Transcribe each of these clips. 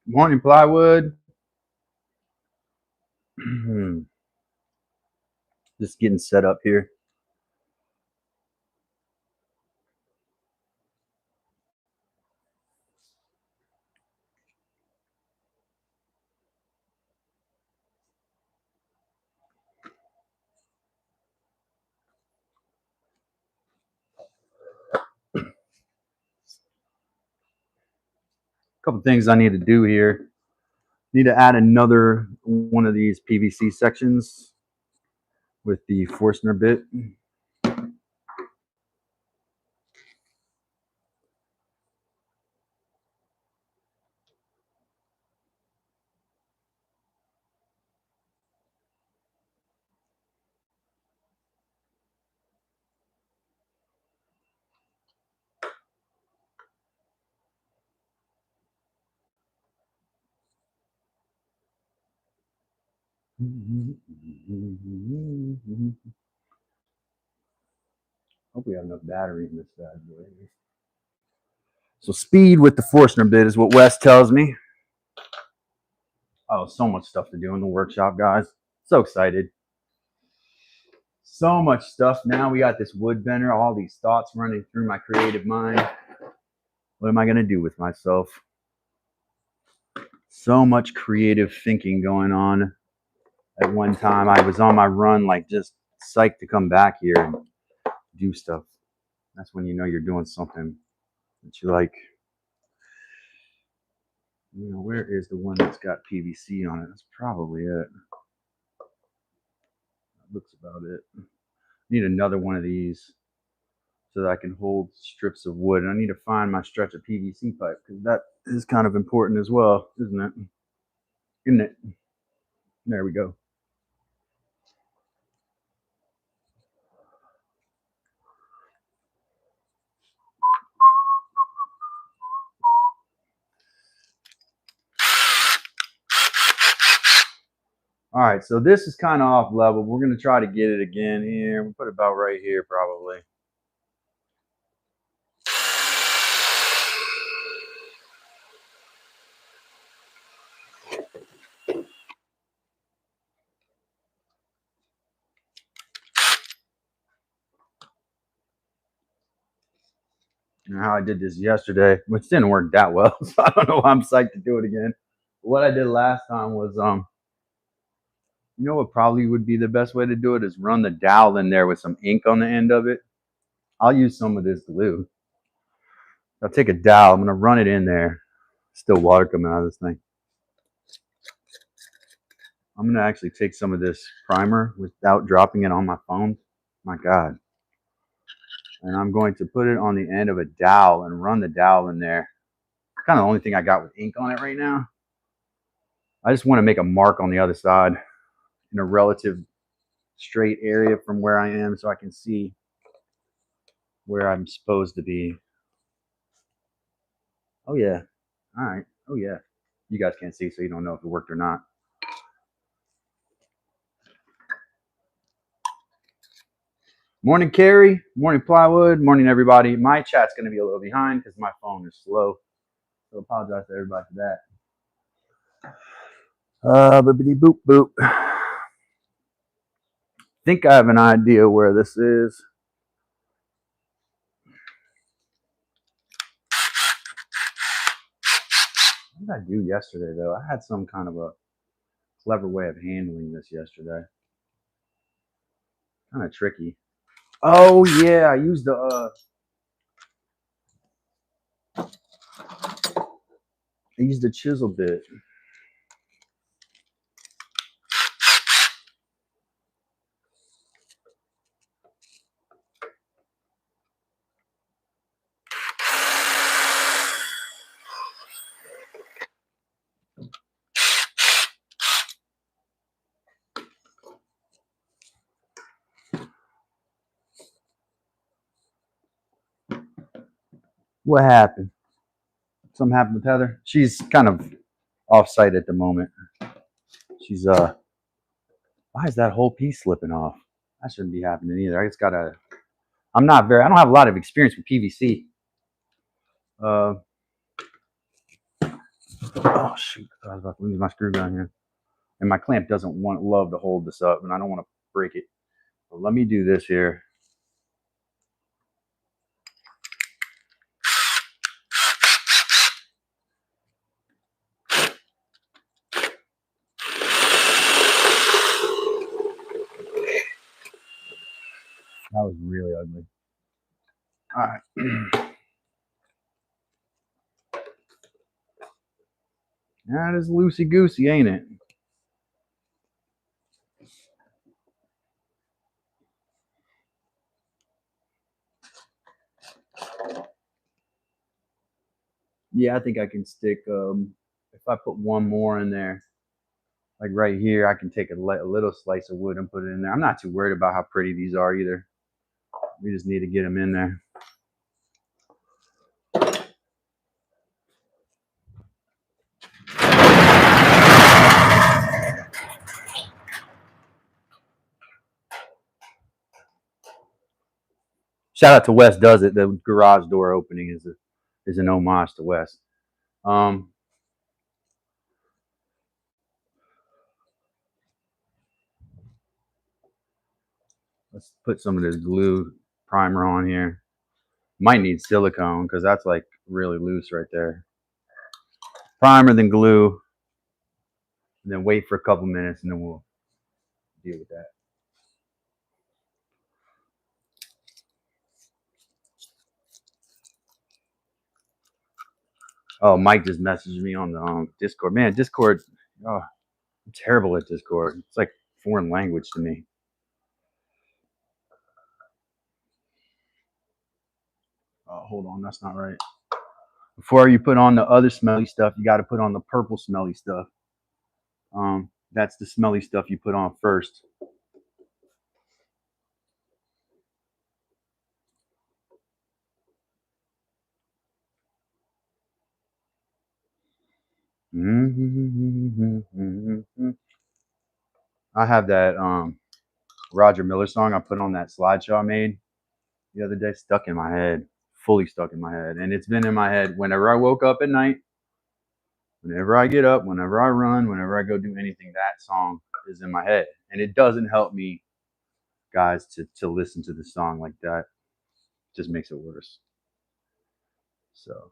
Morning, plywood. Just getting set up here. Couple things I need to do here. Need to add another one of these PVC sections with the Forstner bit. Hope we have enough battery in this bad boy. So speed with the Forstner bit is what Wes tells me. Oh, so much stuff to do in the workshop, guys. So excited. So much stuff. Now we got this wood bender, all these thoughts running through my creative mind. What am I going to do with myself? So much creative thinking going on. At one time, I was on my run, like just psyched to come back here and do stuff. That's when you know you're doing something that you like. You know, where is the one that's got PVC on it? That's probably it. That looks about it. Need another one of these so that I can hold strips of wood. And I need to find my stretch of PVC pipe because that is kind of important as well, isn't it? Isn't it? There we go. All right, so this is kind of off level. We're going to try to get it again here. We'll put it about right here probably. How I did this yesterday, which didn't work that well. So I don't know why I'm psyched to do it again. What I did last time was, you know what probably would be the best way to do it is run the dowel in there with some ink on the end of it. I'll use some of this glue. I'll take a dowel. I'm going to run it in there. Still water coming out of this thing. I'm going to actually take some of this primer without dropping it on my phone. My God. And I'm going to put it on the end of a dowel and run the dowel in there. Kind of the only thing I got with ink on it right now. I just want to make a mark on the other side in a relative straight area from where I am so I can see where I'm supposed to be. Oh, yeah. All right. Oh, yeah. You guys can't see, so you don't know if it worked or not. Morning, Carrie. Morning, Plywood. Morning, everybody. My chat's going to be a little behind because my phone is slow. So apologize to everybody for that. Boopity boop boop. Think I have an idea where this is. What did I do yesterday, though? I had some kind of a clever way of handling this yesterday. Kind of tricky. Oh, yeah. I used the chisel bit. What happened? Something happened with Heather? She's kind of off site at the moment. She's why is that whole piece slipping off? That shouldn't be happening either. I just gotta. I don't have a lot of experience with PVC. Oh shoot! I was about to lose my screw down here, and my clamp doesn't love to hold this up, and I don't want to break it. So let me do this here. That was really ugly. All right. That is loosey goosey, ain't it? Yeah, I think I can stick. If I put one more in there, like right here, I can take a little slice of wood and put it in there. I'm not too worried about how pretty these are either. We just need to get them in there. Shout out to Wes Does It. The garage door opening is an homage to Wes. Let's put some of this glue primer on here. Might need silicone because that's like really loose right there. Primer, then glue, and then wait for a couple minutes, and then we'll deal with that. Oh, Mike just messaged me on the Discord. Man, Discord, oh, I'm terrible at Discord. It's like foreign language to me. Oh, hold on, that's not right. Before you put on the other smelly stuff, you got to put on the purple smelly stuff. That's the smelly stuff you put on first. I have that Roger Miller song I put on that slideshow I made the other day stuck in my head, fully stuck in my head. And it's been in my head whenever I woke up at night, whenever I get up, whenever I run, whenever I go do anything, that song is in my head. And it doesn't help me, guys, to listen to the song like that. It just makes it worse. So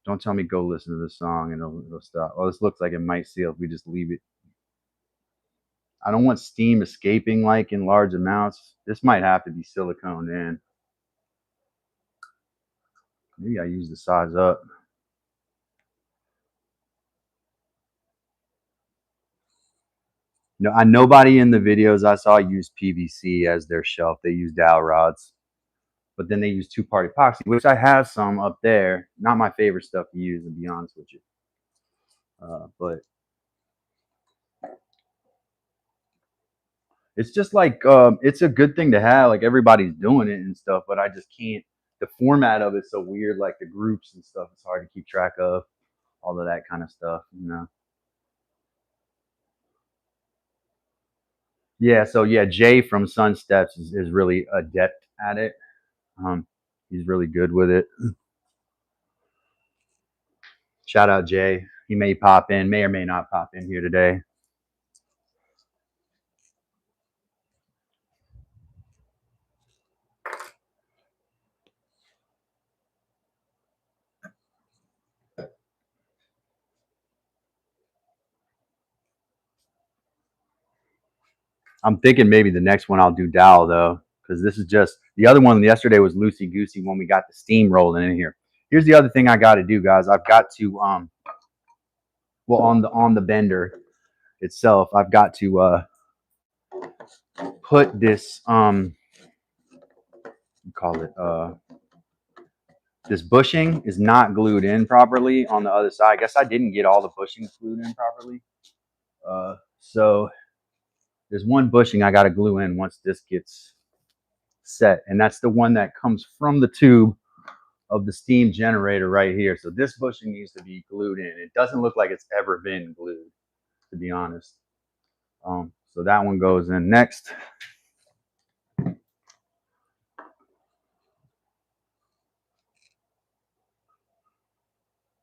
don't tell me go listen to the song and it'll stop. Well, this looks like it might seal if we just leave it. I don't want steam escaping like in large amounts. This might have to be siliconed in. Maybe I use the size up. No, nobody in the videos I saw used PVC as their shelf. They used dowel rods, but then they use two-part epoxy, which I have some up there. Not my favorite stuff to use, to be honest with you. But it's just like it's a good thing to have. Like everybody's doing it and stuff, but I just can't. The format of it's so weird. Like the groups and stuff, it's hard to keep track of. All of that kind of stuff, you know. Yeah, so yeah, Jay from Sun Steps is really adept at it. He's really good with it. Shout out Jay. He may pop in, may or may not pop in here today. I'm thinking maybe the next one I'll do dowel though, because this is just the other one yesterday was loosey goosey when we got the steam rolling in here. Here's the other thing I got to do, guys. I've got to well, on the bender itself, I've got to put this call it this bushing is not glued in properly on the other side. I guess I didn't get all the bushings glued in properly. So there's one bushing I got to glue in once this gets set, and that's the one that comes from the tube of the steam generator right here. So this bushing needs to be glued in. It doesn't look like it's ever been glued, to be honest. So that one goes in next.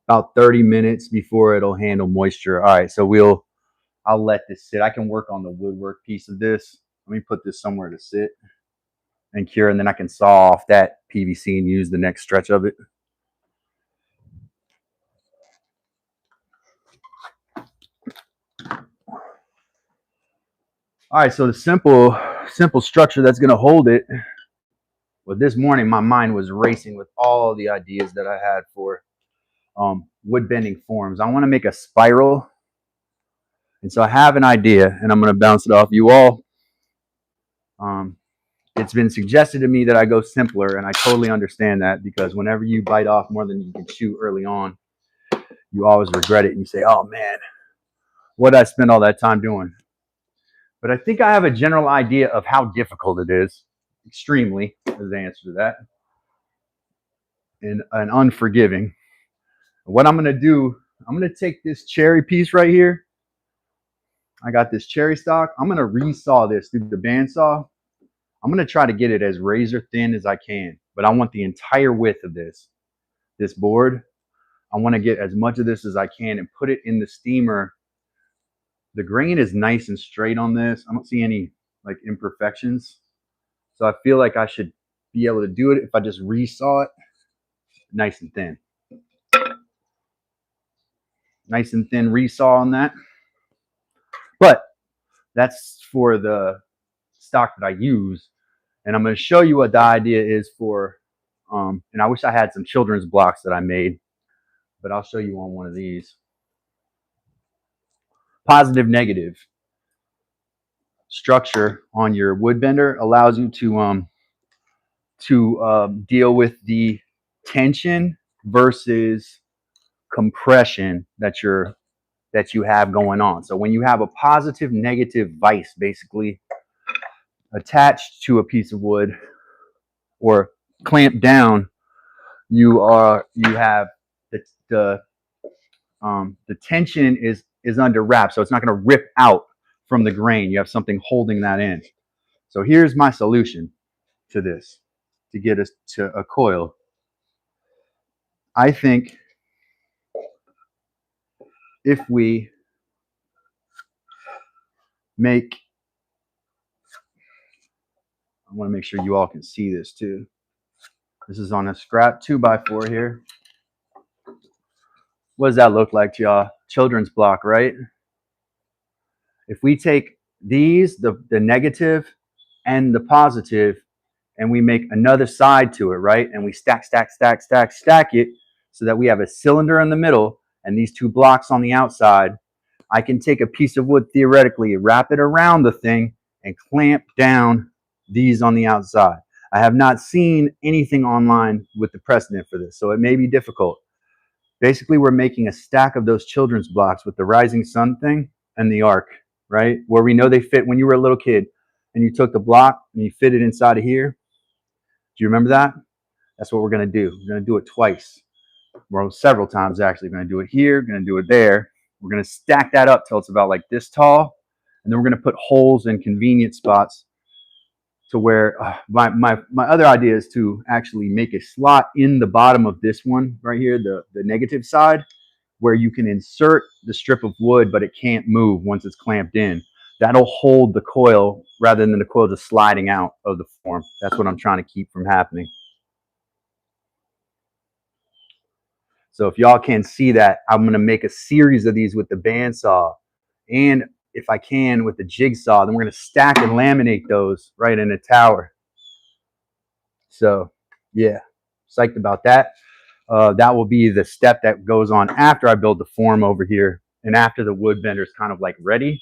About 30 minutes before it'll handle moisture. All right, so I'll let this sit. I can work on the woodwork piece of this. Let me put this somewhere to sit and cure, and then I can saw off that PVC and use the next stretch of it. All right, so the simple structure that's going to hold it. Well, this morning my mind was racing with all the ideas that I had for wood bending forms. I want to make a spiral, and so I have an idea, and I'm going to bounce it off you all. It's been suggested to me that I go simpler, and I totally understand that, because whenever you bite off more than you can chew early on, you always regret it, and you say, oh man, what did I spend all that time doing? But I think I have a general idea of how difficult it is. Extremely is the answer to that. And unforgiving. What I'm going to do, I'm going to take this cherry piece right here. I got this cherry stock. I'm going to resaw this through the bandsaw. I'm going to try to get it as razor thin as I can, but I want the entire width of this board. I want to get as much of this as I can and put it in the steamer. The grain is nice and straight on this. I don't see any like imperfections. So I feel like I should be able to do it if I just resaw it nice and thin. Nice and thin resaw on that. But that's for the stock that I use. And I'm going to show you what the idea is for, and I wish I had some children's blocks that I made, but I'll show you on one of these. Positive, negative structure on your wood bender allows you to deal with the tension versus compression that you have going on. So when you have a positive negative vise basically attached to a piece of wood or clamped down, you have the tension is under wrap, so it's not going to rip out from the grain. You have something holding that in. So here's my solution to this, to get us to a coil. I think if we make, I want to make sure you all can see this too. This is on a scrap 2x4 here. What does that look like to y'all? Children's block, right? If we take these, the negative and the positive, and we make another side to it, right? And we stack it so that we have a cylinder in the middle and these two blocks on the outside. I can take a piece of wood, theoretically, wrap it around the thing and clamp down these on the outside. I have not seen anything online with the precedent for this, so it may be difficult. Basically, we're making a stack of those children's blocks with the rising sun thing and the arc, right? Where we know they fit when you were a little kid and you took the block and you fit it inside of here. Do you remember that? That's what we're going to do. We're going to do it twice. Well, several times actually. We're going to do it here. We're going to do it there. We're going to stack that up till it's about like this tall. And then we're going to put holes in convenient spots to where my other idea is to actually make a slot in the bottom of this one right here, the negative side, where you can insert the strip of wood, but it can't move once it's clamped in. That'll hold the coil rather than the coil just sliding out of the form. That's what I'm trying to keep from happening. So if y'all can see that, I'm going to make a series of these with the bandsaw, and if I can with the jigsaw, then we're going to stack and laminate those right in a tower. So yeah, psyched about that. That will be the step that goes on after I build the form over here and after the wood bender is kind of like ready.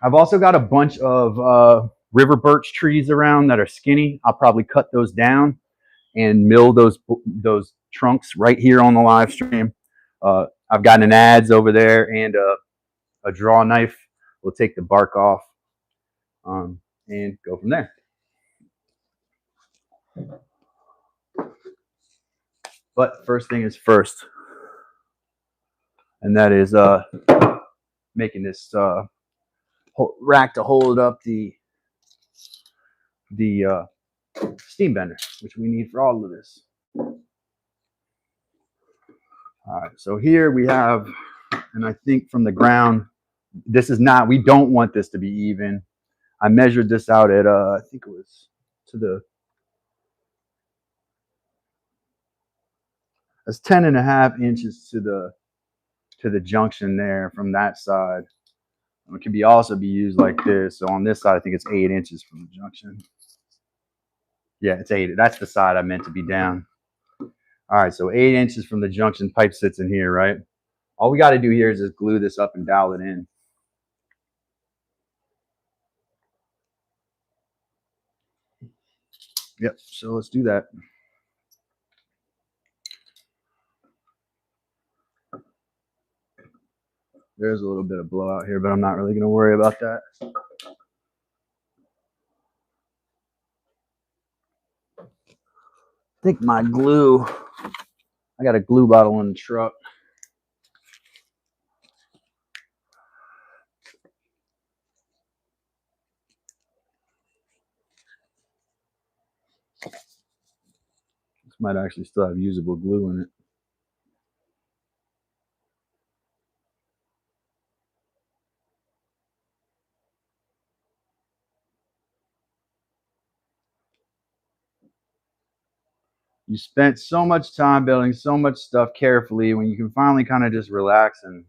I've also got a bunch of river birch trees around that are skinny. I'll probably cut those down and mill those trunks right here on the live stream. I've got an adze over there and a draw knife. We'll take the bark off and go from there. But first thing is first, and that is making this rack to hold up the steam bender, which we need for all of this. All right, so here we have, and I think from the ground, this is not, we don't want this to be even. I measured this out at, I think it was it's 10.5 inches to the junction there from that side. And it can be also be used like this. So on this side, I think it's 8 inches from the junction. Yeah, it's 8. That's the side I meant to be down. All right, so 8 inches from the junction, pipe sits in here, right? All we got to do here is just glue this up and dowel it in. Yep, so let's do that. There's a little bit of blowout here, but I'm not really going to worry about that. I think my glue, I got a glue bottle in the truck. This might actually still have usable glue in it. You spent so much time building so much stuff carefully. When you can finally kind of just relax and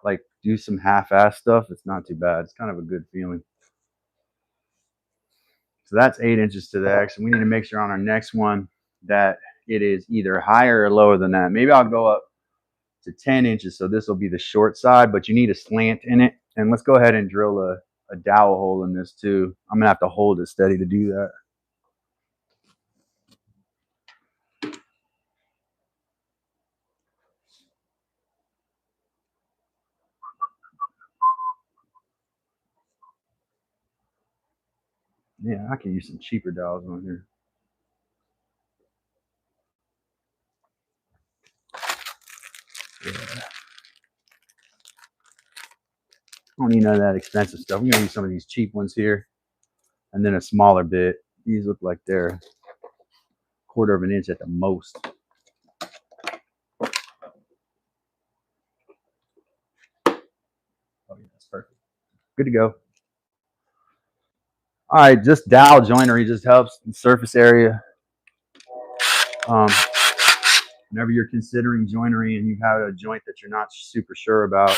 like do some half-ass stuff, it's not too bad. It's kind of a good feeling. So that's 8 inches to the X, and we need to make sure on our next one that it is either higher or lower than that. Maybe I'll go up to 10 inches, so this will be the short side, but you need a slant in it. And let's go ahead and drill a dowel hole in this too. I'm gonna have to hold it steady to do that. Yeah, I can use some cheaper dowels on here. Yeah. I don't need none of that expensive stuff. I'm gonna use some of these cheap ones here, and then a smaller bit. These look like they're 1/4 of an inch at the most. Oh yeah, that's perfect. Good to go. All right, just dowel joinery just helps the surface area. Whenever you're considering joinery and you've had a joint that you're not super sure about, I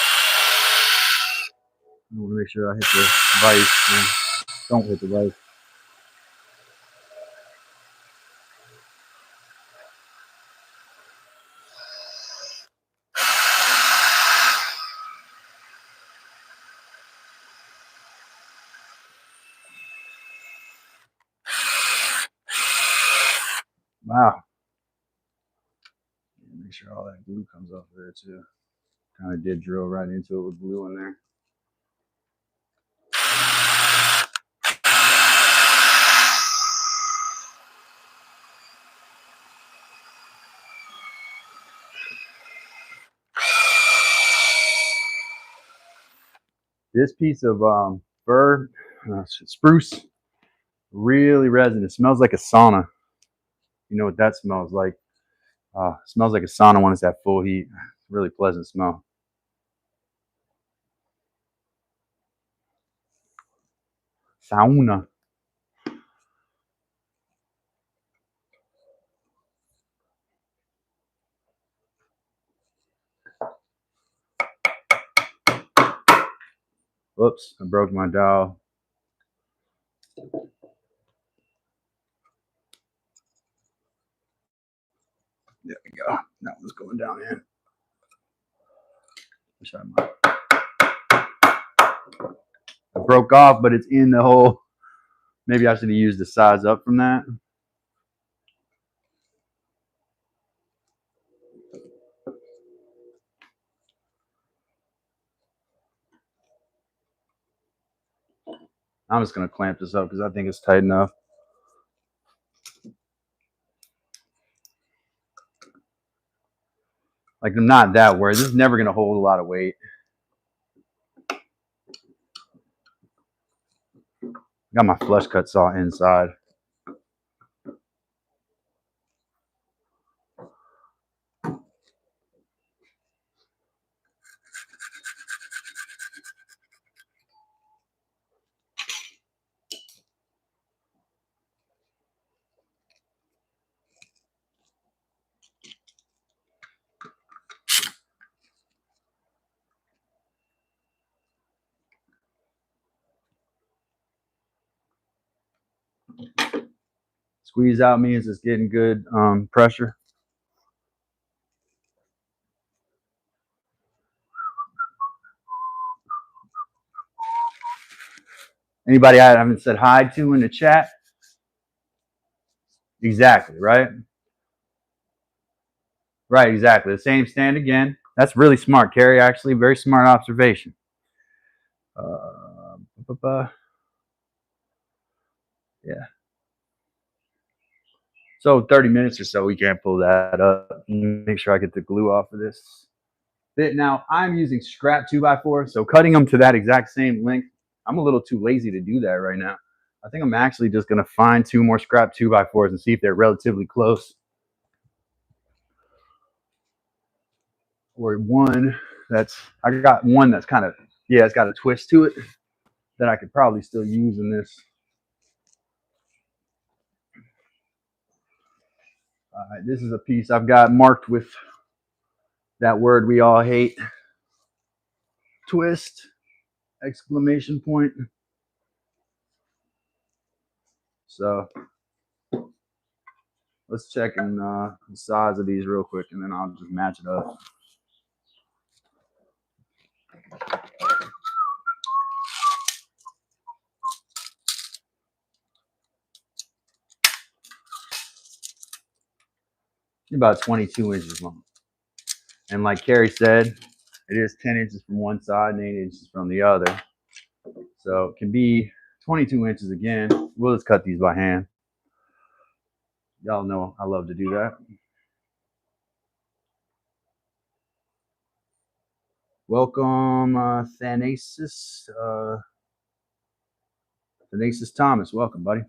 want to make sure I hit the vise. Don't hit the vise. Wow. Make sure all that glue comes off there too. Kind of did drill right into it with glue in there. This piece of fur, spruce, really resin. It smells like a sauna. You know what that smells like? It smells like a sauna when it's at full heat. Really pleasant smell. Sauna. Whoops, I broke my dowel. There we go. That one's going down in. It broke off, but it's in the hole. Maybe I should have used the size up from that. I'm just going to clamp this up because I think it's tight enough. Like, I'm not that worried. This is never going to hold a lot of weight. Got my flush cut saw inside. Squeeze out means it's getting good pressure. Anybody I haven't said hi to in the chat? Exactly, right? Right, exactly. The same stand again. That's really smart, Carrie, actually. Very smart observation. Yeah. So 30 minutes or so, we can't pull that up. Make sure I get the glue off of this bit. Now, I'm using scrap 2x4, so cutting them to that exact same length, I'm a little too lazy to do that right now. I think I'm actually just going to find 2 more scrap 2x4s and see if they're relatively close. Or one I got one that's kind of, yeah, it's got a twist to it that I could probably still use in this. This is a piece I've got marked with that word we all hate. Twist, exclamation point. So let's check in the size of these real quick, and then I'll just match it up. About 22 inches long. And like Carrie said, it is 10 inches from one side and 8 inches from the other. So it can be 22 inches again. We'll just cut these by hand. Y'all know I love to do that. Welcome, Thanasis. Thanasis Thomas, welcome, buddy.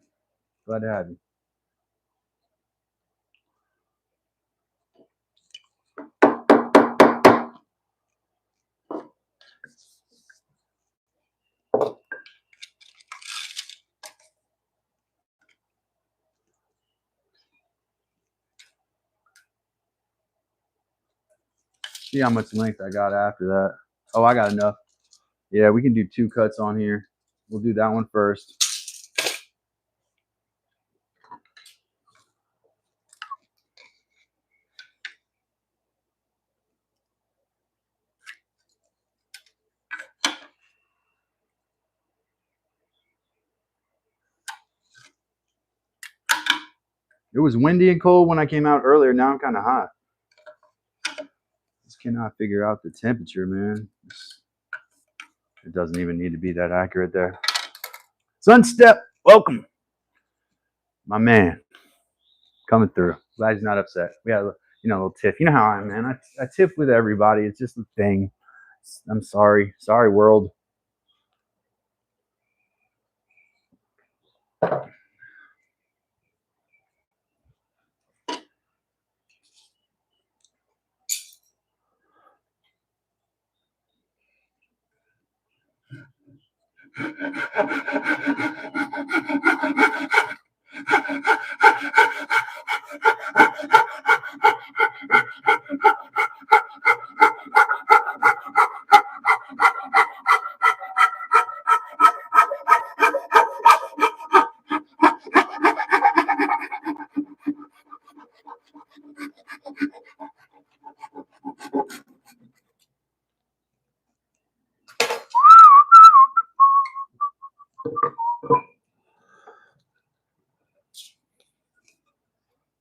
Glad to have you. See how much length I got after that. Oh, I got enough. Yeah, we can do 2 cuts on here. We'll do that one first. It was windy and cold when I came out earlier. Now I'm kind of hot. Just cannot figure out the temperature, man. It doesn't even need to be that accurate there. Sunstep, welcome. My man, coming through. Glad he's not upset. We had a little tiff. You know how I am, man. I tiff with everybody. It's just a thing. I'm sorry. Sorry, world.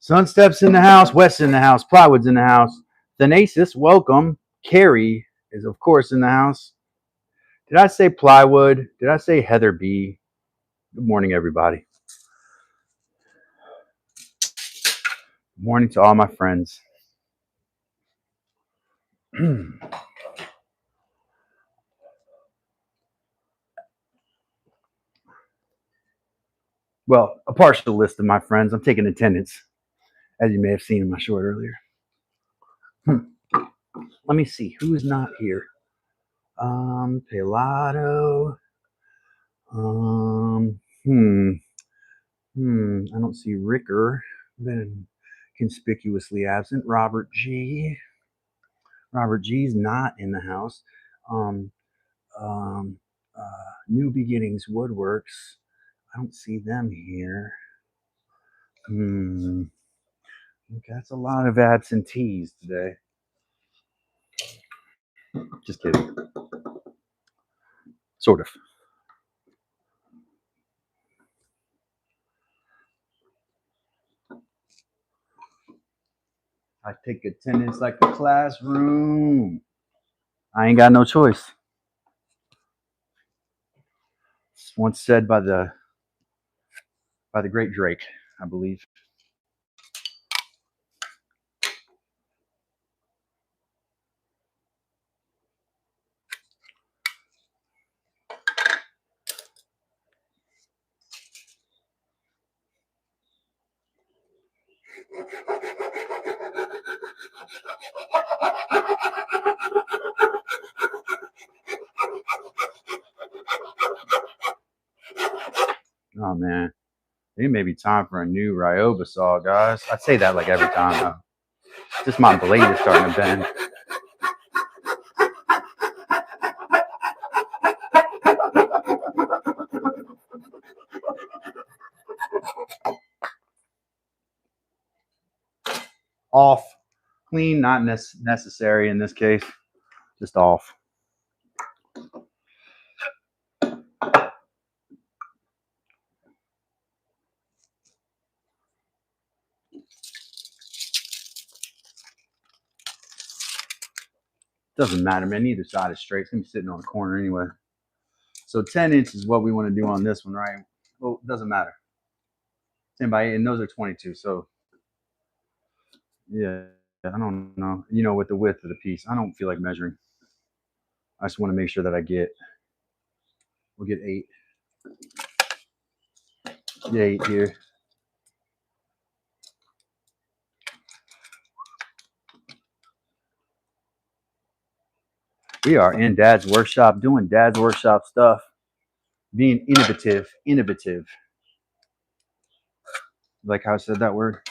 Sunstep's in the house. Wes in the house. Plywood's in the house. Thanasis, welcome. Carrie is, of course, in the house. Did I say Plywood? Did I say Heather B? Good morning, everybody. Good morning to all my friends. Well, a partial list of my friends. I'm taking attendance, as you may have seen in my short earlier. Let me see who's not here. Pelato. I don't see Ricker. Been conspicuously absent. Robert G. Robert G's not in the house. Um, um, New Beginnings Woodworks. I don't see them here. Okay, that's a lot of absentees today. Just kidding. Sort of. I take attendance like a classroom. I ain't got no choice. It's once said by the great Drake, I believe. Oh man, it may be time for a new Ryoba saw, guys. I say that like every time. Though. Just my blade is starting to bend. Off, clean, not necessary in this case. Just off. Doesn't matter, man. Neither side is straight. It's gonna be sitting on the corner anyway. So 10 inches is what we want to do on this one, right? Well, it doesn't matter. 10 by 8, and those are 22. So yeah, I don't know. You know, with the width of the piece, I don't feel like measuring. I just want to make sure that we'll get 8. Get 8 here. We are in Dad's workshop doing Dad's workshop stuff, being innovative. Like how I said that word.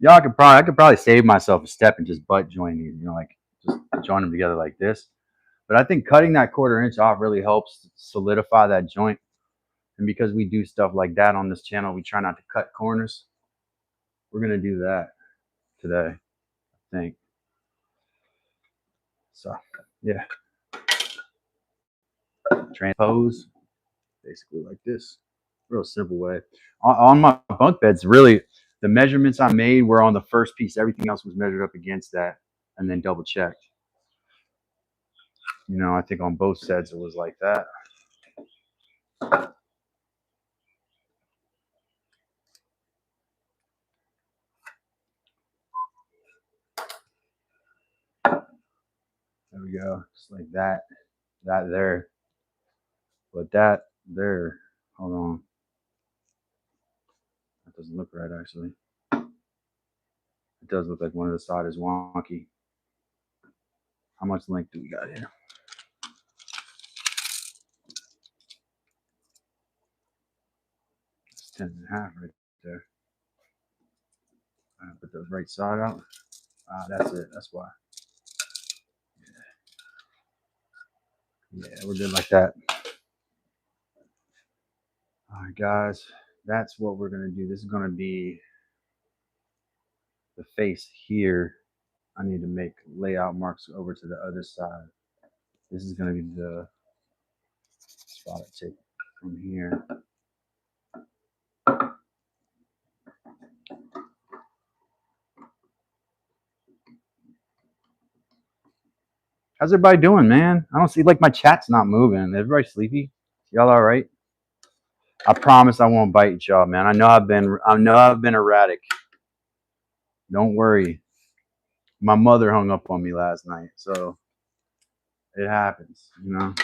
Y'all I could probably save myself a step and just butt join these, you know, like just join them together like this. But I think cutting that 1/4 inch off really helps solidify that joint. And because we do stuff like that on this channel, we try not to cut corners. We're gonna do that today, I think. So yeah, transpose basically like this. Real simple way. On my bunk beds, really, the measurements I made were on the first piece. Everything else was measured up against that and then double checked. You know, I think on both sets it was like that. There we go. Just like that. That there. But that there. Hold on. That doesn't look right, actually. It does look like one of the side is wonky. How much length do we got here? It's 10.5 right there. Put the right side out. That's it. That's why. Yeah, we're good like that. All right, guys. That's what we're going to do. This is going to be the face here. I need to make layout marks over to the other side. This is going to be the spot I take from here. How's everybody doing, man? I don't see, like, my chat's not moving. Everybody sleepy? Y'all all right? I promise I won't bite y'all, man. I know I've been erratic. Don't worry. My mother hung up on me last night, so it happens, you know.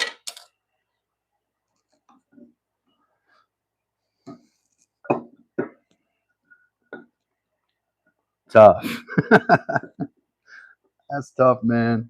Tough. That's tough, man.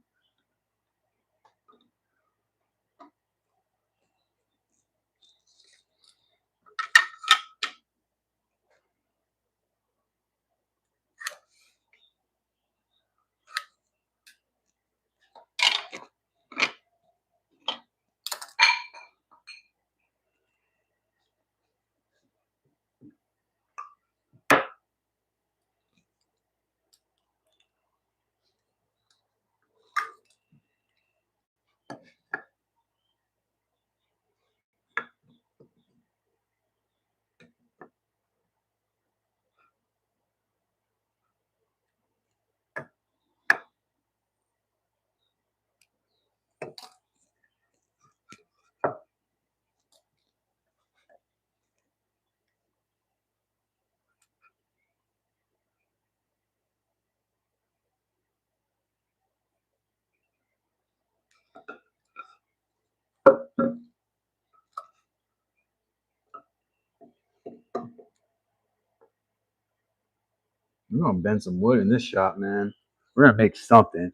We're gonna bend some wood in this shop, man. We're gonna make something.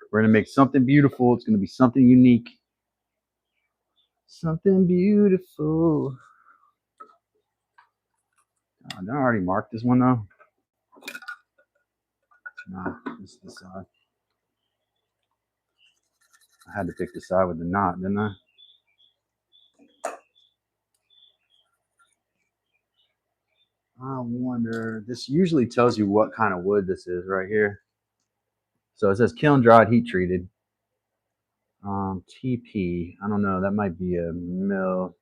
We're gonna make something beautiful. It's gonna be something unique. Something beautiful. Did I already mark this one though? Nah, this is the side. I had to pick the side with the knot, didn't I? I wonder. This usually tells you what kind of wood this is right here. So it says kiln dried, heat treated. TP. I don't know. That might be a mill.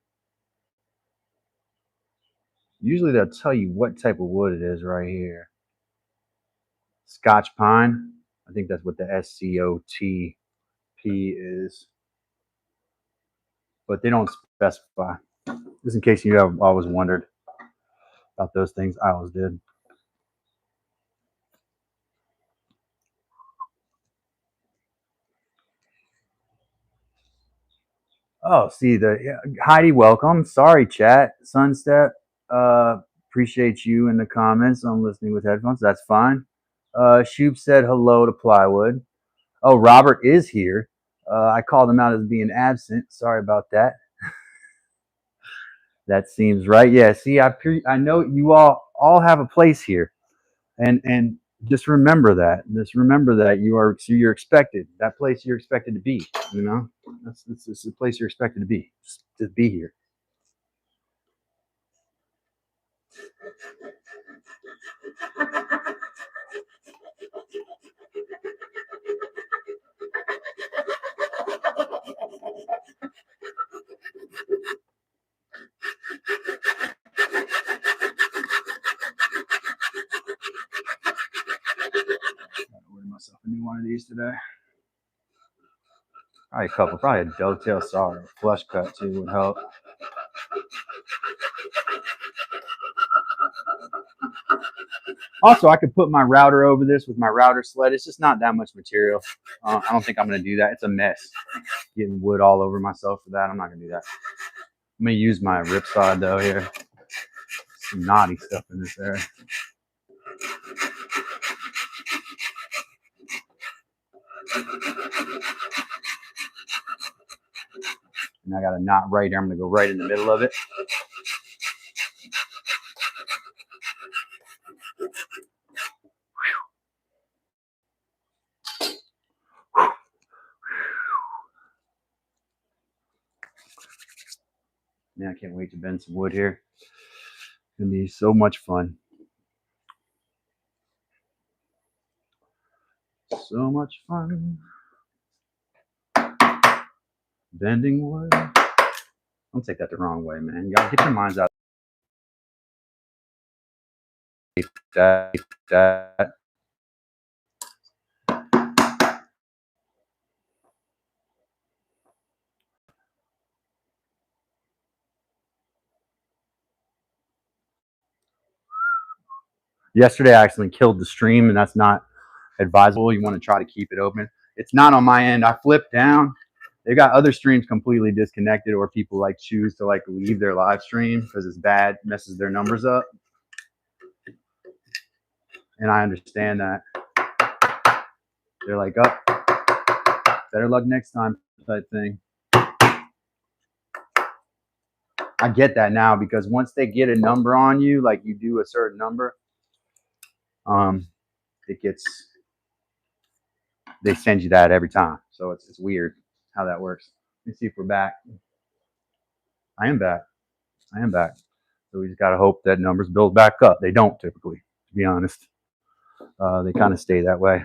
Usually they'll tell you what type of wood it is right here. Scotch pine. I think that's what the SCOTP is. But they don't specify. Just in case you have always wondered about those things, I always did. Oh, see Heidi, welcome. Sorry, chat. Sunstep. Appreciate you in the comments. I'm listening with headphones. That's fine. Shoop said hello to Plywood. Oh, Robert is here. I called him out as being absent. Sorry about that. That seems right. Yeah. See, I know you all have a place here, and just remember that. Just remember that you're expected. That place you're expected to be. You know, that's the place you're expected to be. Just to be here. these today. Probably a couple. Probably a dovetail saw or a flush cut too would help. Also, I could put my router over this with my router sled. It's just not that much material. I don't think I'm going to do that. It's a mess. Getting wood all over myself for that. I'm not going to do that. I'm going to use my ripsaw though here. Some naughty stuff in this area. And I got a knot right here. I'm going to go right in the middle of it. Man, I can't wait to bend some wood here. It's going to be so much fun. So much fun. Bending wood. Don't take that the wrong way, man. You gotta get your minds out. That. Yesterday, I accidentally killed the stream, and that's not advisable. You want to try to keep it open. It's not on my end. I flipped down. They've got other streams completely disconnected, or people like choose to like leave their live stream because it's bad, messes their numbers up. And I understand that. They're like, oh, better luck next time type thing. I get that now because once they get a number on you, like you do a certain number, they send you that every time. So it's weird how that works. Let me see if we're back. I am back. So we just got to hope that numbers build back up. They don't typically, to be honest. They kind of stay that way.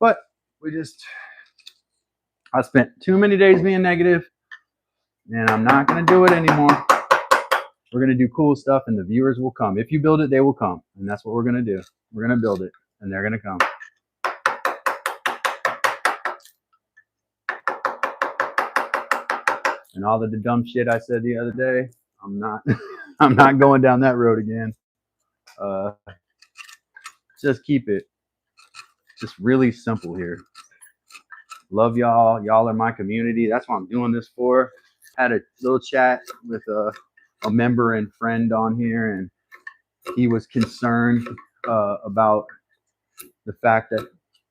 But I spent too many days being negative, and I'm not going to do it anymore. We're going to do cool stuff, and the viewers will come. If you build it, they will come. And that's what we're going to do. We're going to build it, and they're going to come. And all of the dumb shit I said the other day, I'm not going down that road again. Just keep it just really simple here. Love y'all. Y'all are my community. That's what I'm doing this for. Had a little chat with a member and friend on here, and he was concerned about the fact that,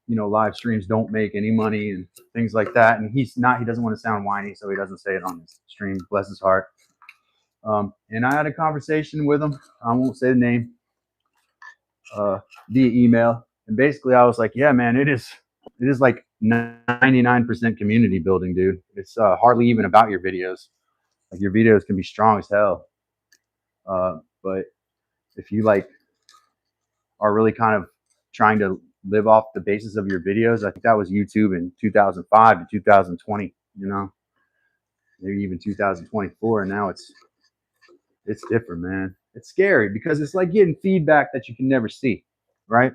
you know, live streams don't make any money and things like that. And he doesn't want to sound whiny, so he doesn't say it on his stream, bless his heart. And I had a conversation with him. I won't say the name, via email. And basically I was like, yeah, man, it is like 99% community building, dude. It's hardly even about your videos. Like, your videos can be strong as hell. But if you like are really kind of trying to live off the basis of your videos, I think that was YouTube in 2005 to 2020, you know, maybe even 2024. And now it's different, man. It's scary because it's like getting feedback that you can never see, right?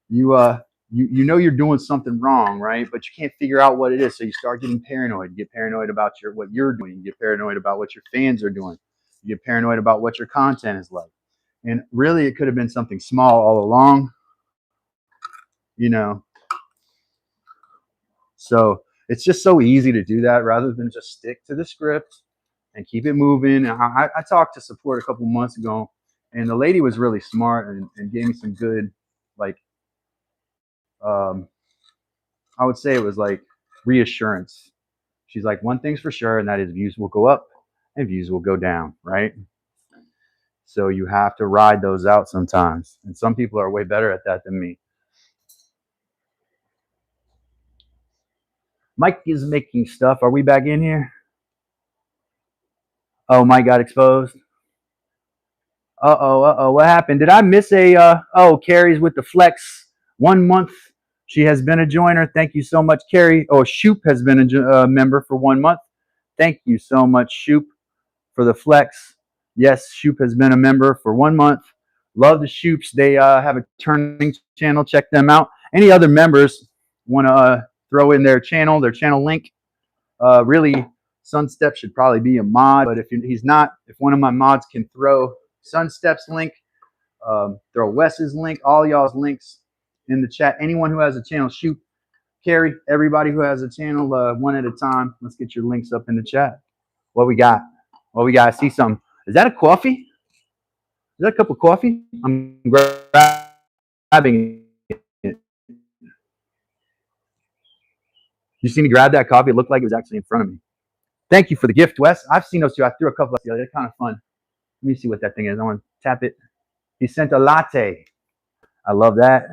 You know you're doing something wrong, right? But you can't figure out what it is. So you start getting paranoid. You get paranoid about what you're doing. You get paranoid about what your fans are doing. You get paranoid about what your content is like. And really, it could have been something small all along, you know. So it's just so easy to do that rather than just stick to the script and keep it moving. And I talked to support a couple months ago, and the lady was really smart and gave me some good, like, I would say it was like reassurance. She's like, one thing's for sure, and that is views will go up and views will go down, right? So you have to ride those out sometimes. And some people are way better at that than me. Mike is making stuff. Are we back in here? Oh, Mike got exposed. Uh-oh. What happened? Did I miss Carrie's with the flex 1 month. She has been a joiner. Thank you so much, Carrie. Oh, Shoop has been a member for 1 month. Thank you so much, Shoop, for the flex. Yes, Shoop has been a member for 1 month. Love the Shoops. They have a turning channel. Check them out. Any other members want to throw in their channel link? Really, Sunstep should probably be a mod, but if he's not, if one of my mods can throw Sunstep's link, throw Wes's link, all y'all's links in the chat. Anyone who has a channel, shoot. Carrie, everybody who has a channel, one at a time. Let's get your links up in the chat. What we got? What we got? I see some. Is that a coffee? Is that a cup of coffee? I'm grabbing it. You see me grab that coffee? It looked like it was actually in front of me. Thank you for the gift, Wes. I've seen those two. I threw a couple of the other. They're kind of fun. Let me see what that thing is. I want to tap it. He sent a latte. I love that.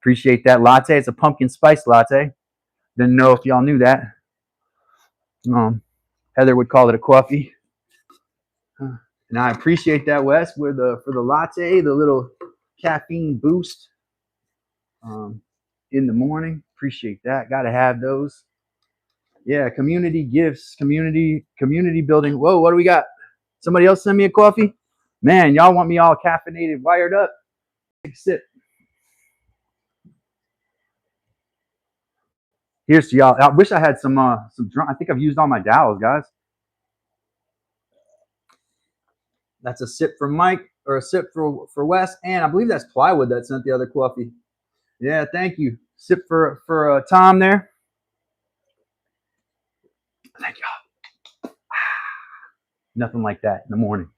Appreciate that latte. It's a pumpkin spice latte. Didn't know if y'all knew that. Heather would call it a coffee. And I appreciate that, Wes, for the latte, the little caffeine boost in the morning. Appreciate that. Got to have those. Yeah, community gifts, community building. Whoa, what do we got? Somebody else send me a coffee? Man, y'all want me all caffeinated, wired up? Take a sip. Here's to y'all. I wish I had some I think I've used all my dowels, guys. That's a sip for Mike, or a sip for Wes, and I believe that's plywood that sent the other coffee. Yeah, thank you. Sip for Tom there. Thank y'all. Nothing like that in the morning.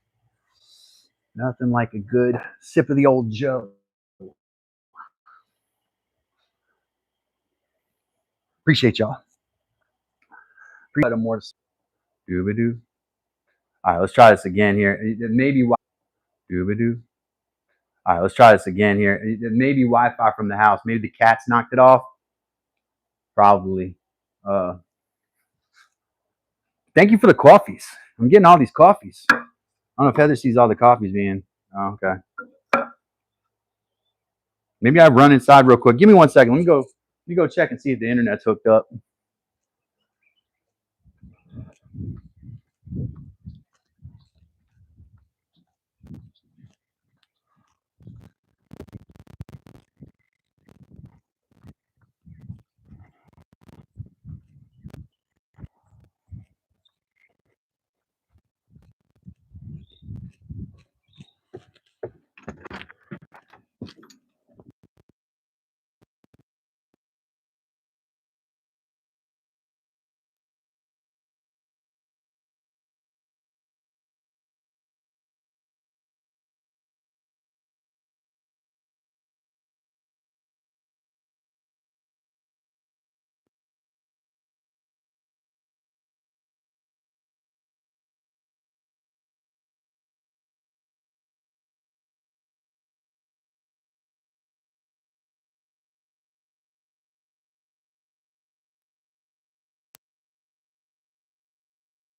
Nothing like a good sip of the old Joe. Appreciate y'all. Appreciate more. Doo-ba-doo. All right, let's try this again here. Maybe doo-ba-doo. All right, let's try this again here. Maybe Wi-Fi from the house. Maybe the cats knocked it off. Probably. Thank you for the coffees. I'm getting all these coffees. I don't know if Heather sees all the coffees being. Oh, okay. Maybe I run inside real quick. Give me 1 second. Let me go check and see if the internet's hooked up.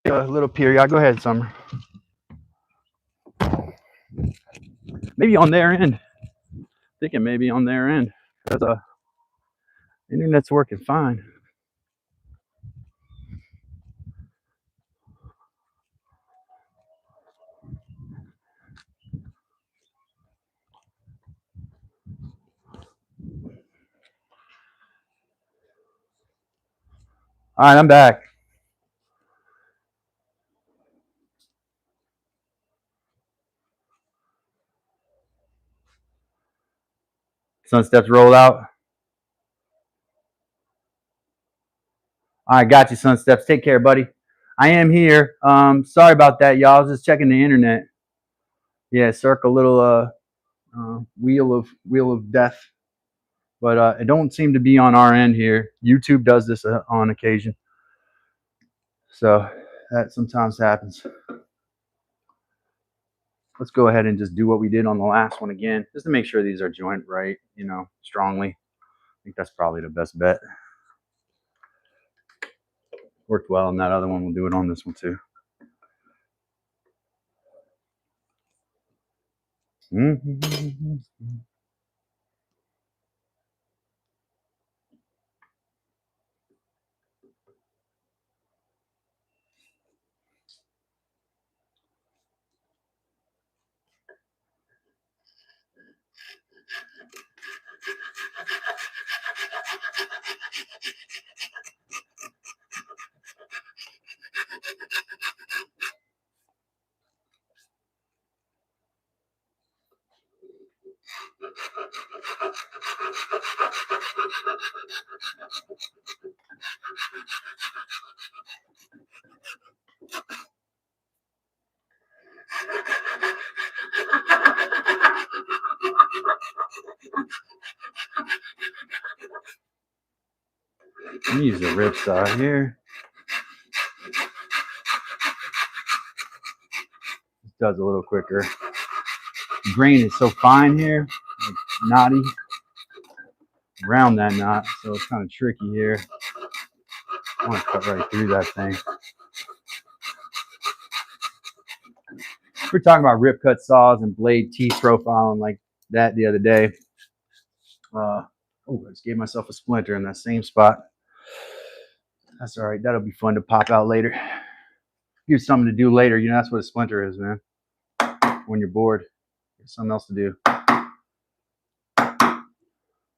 A little period. Go ahead, Summer. Maybe on their end. Thinking maybe on their end. Because internet's working fine. All right, I'm back. Sun steps rolled out. All right, got you, Sun Steps. Take care, buddy. I am here. Sorry about that, y'all. I was just checking the internet. Yeah, circle little wheel of death, but it don't seem to be on our end here. YouTube does this on occasion, so that sometimes happens. Let's go ahead and just do what we did on the last one again, just to make sure these are joined right, strongly. I think that's probably the best bet. Worked well on that other one. We'll do it on this one too. Mm-hmm. me use the rip saw here. It does a little quicker. The grain is so fine here, like knotty around that knot, so it's kind of tricky here. I want to cut right through that thing. We were talking about rip cut saws and blade teeth profiling like that the other day. Oh, I just gave myself a splinter in that same spot. That's all right. That'll be fun to pop out later. Here's something to do later. You know, that's what a splinter is, man. When you're bored, there's something else to do.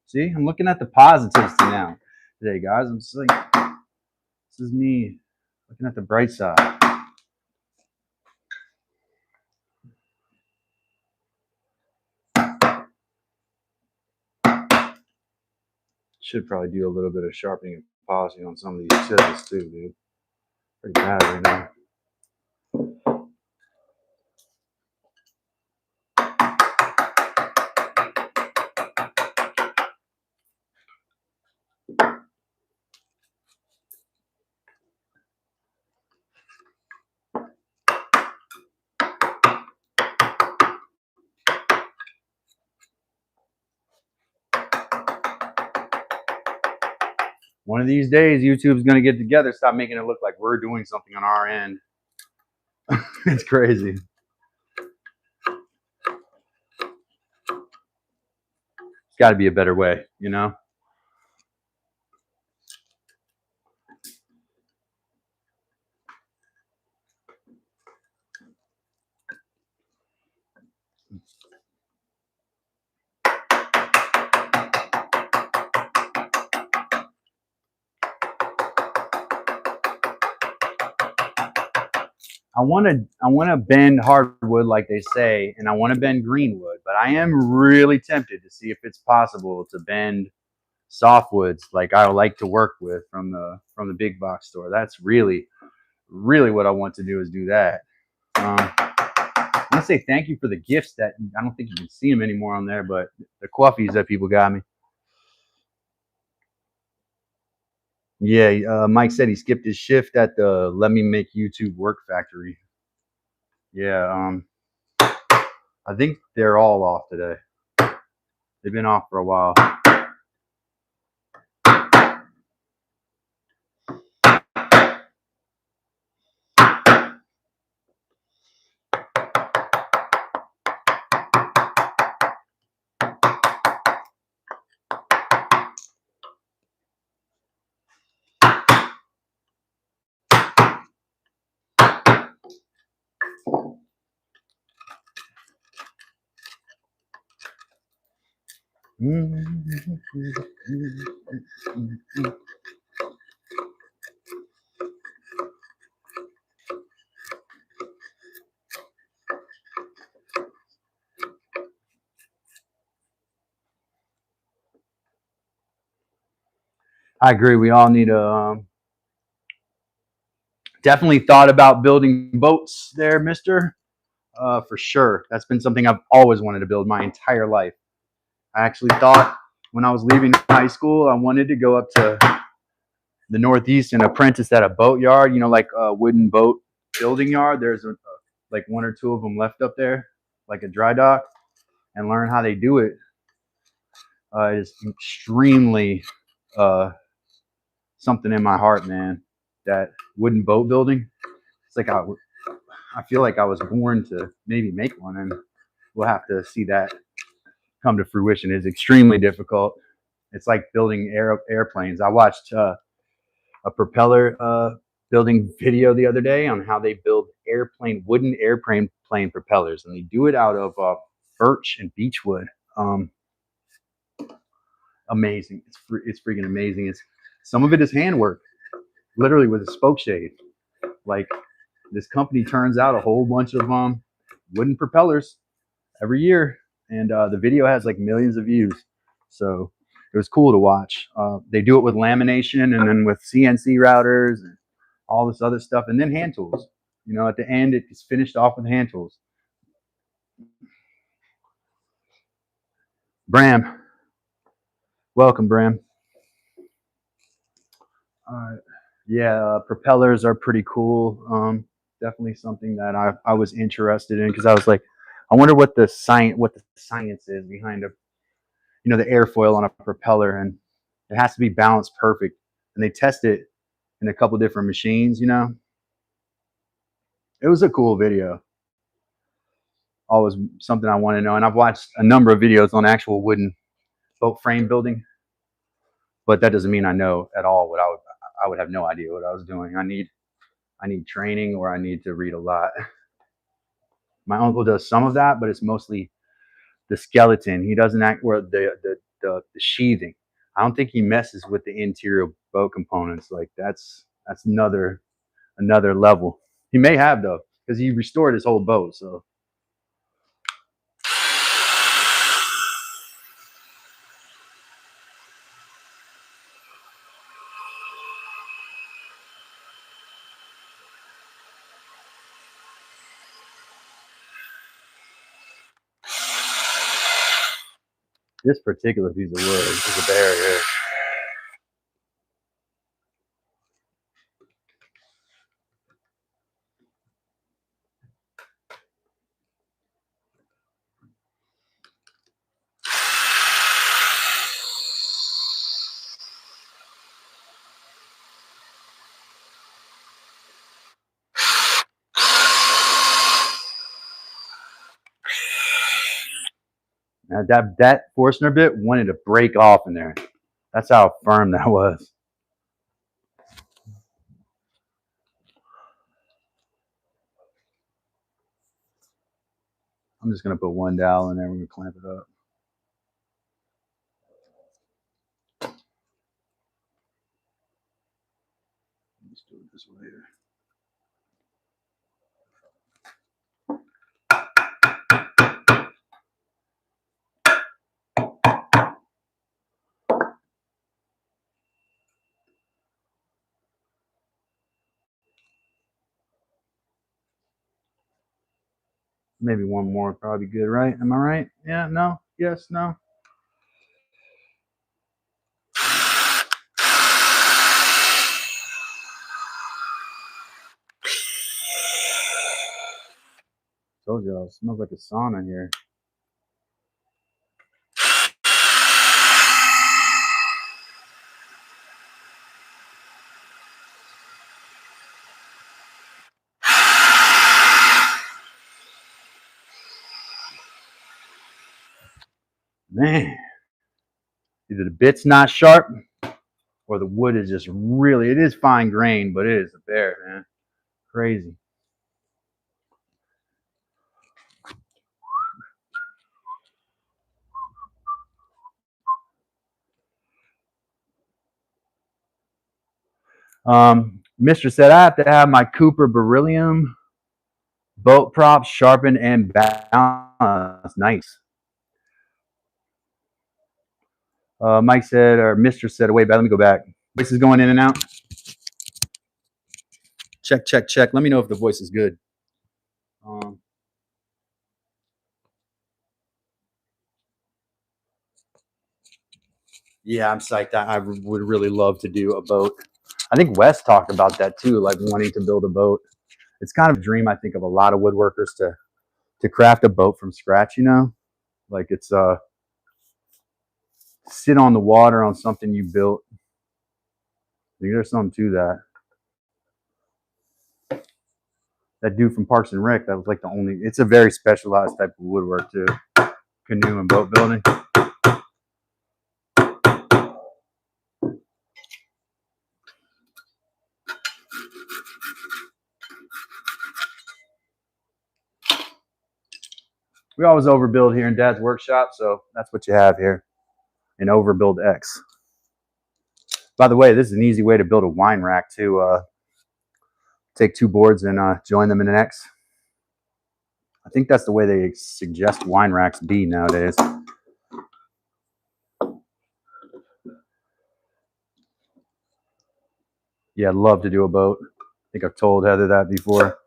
See, I'm looking at the positives now today, guys. I'm just like, this is me looking at the bright side. Should probably do a little bit of sharpening and polishing on some of these chisels too, dude. Pretty bad right now. One of these days, YouTube's going to get together, stop making it look like we're doing something on our end. It's crazy. It's got to be a better way, you know? I want to bend hardwood like they say, and I want to bend greenwood, but I am really tempted to see if it's possible to bend softwoods like I like to work with from the big box store. That's really what I want to do, is do that. I want to say thank you for the gifts that I don't think you can see them anymore on there, but the coffees that people got me. Yeah, Mike said he skipped his shift at the Let Me Make YouTube Work Factory. Yeah, I think they're all off today. They've been off for a while. I agree. We all need a definitely thought about building boats there, mister. For sure. That's been something I've always wanted to build my entire life. I actually thought when I was leaving high school, I wanted to go up to the Northeast and apprentice at a boat yard, you know, like a wooden boat building yard. There's like one or two of them left up there, like a dry dock, and learn how they do it. It is extremely something in my heart, man. That wooden boat building. It's like I feel like I was born to maybe make one, and we'll have to see that come to fruition. It's extremely difficult. It's like building airplanes. I watched a propeller building video the other day on how they build wooden airplane propellers, and they do it out of birch and beechwood. Amazing. It's freaking amazing. Some of it is handwork, literally with a spoke shade. Like, this company turns out a whole bunch of wooden propellers every year, and the video has like millions of views. So it was cool to watch. They do it with lamination and then with CNC routers and all this other stuff, and then hand tools. You know, at the end, it's finished off with hand tools. Bram, welcome, Bram. Yeah, propellers are pretty cool. Definitely something that I was interested in because I was like, I wonder what the science is behind the airfoil on a propeller, and it has to be balanced perfect. And they test it in a couple different machines. It was a cool video. Always something I want to know, and I've watched a number of videos on actual wooden boat frame building, but that doesn't mean I know at all what I would have no idea what I was doing. I need training, or I need to read a lot. My uncle does some of that, but it's mostly the skeleton. He doesn't act where the sheathing. I don't think he messes with the interior boat components. Like that's another level. He may have though, because he restored his whole boat. So this particular piece of wood is a barrier. Now that Forstner bit wanted to break off in there. That's how firm that was. I'm just gonna put one dowel in there. We're gonna clamp it up. Let's do it this way here. Maybe one more would probably be good, right? Am I right? Yeah, no, yes, no. Told y'all, it smells like a sauna here. Man, either the bit's not sharp or the wood is just it is fine grain, but it is a bear, man. Crazy. Mr. said I have to have my Cooper beryllium boat props sharpened and balanced. Nice. Mike said, or Mr. said, wait, let me go back. Voice is going in and out. Check, check, check. Let me know if the voice is good. Yeah, I'm psyched. I would really love to do a boat. I think Wes talked about that too, like wanting to build a boat. It's kind of a dream, I think, of a lot of woodworkers to craft a boat from scratch. Like it's sit on the water on something you built. I think there's something to that. That dude from Parks and Rec, that was like the only. It's a very specialized type of woodwork too. Canoe and boat building. We always overbuild here in Dad's workshop, so that's what you have here, an overbuild X. By the way, this is an easy way to build a wine rack too. Take two boards and join them in an X. I think that's the way they suggest wine racks be nowadays. Yeah, I'd love to do a boat. I think I've told Heather that before.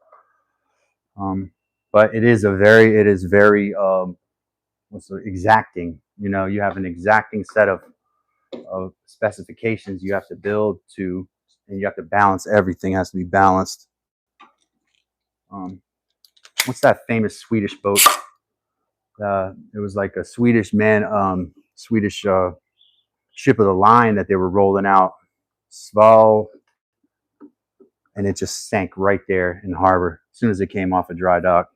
But it is very exacting. You have an exacting set of specifications you have to build to and you have to balance everything. Has to be balanced. What's that famous Swedish boat? It was like a Swedish Swedish ship of the line that they were rolling out, Sval, and it just sank right there in the harbor as soon as it came off a dry dock.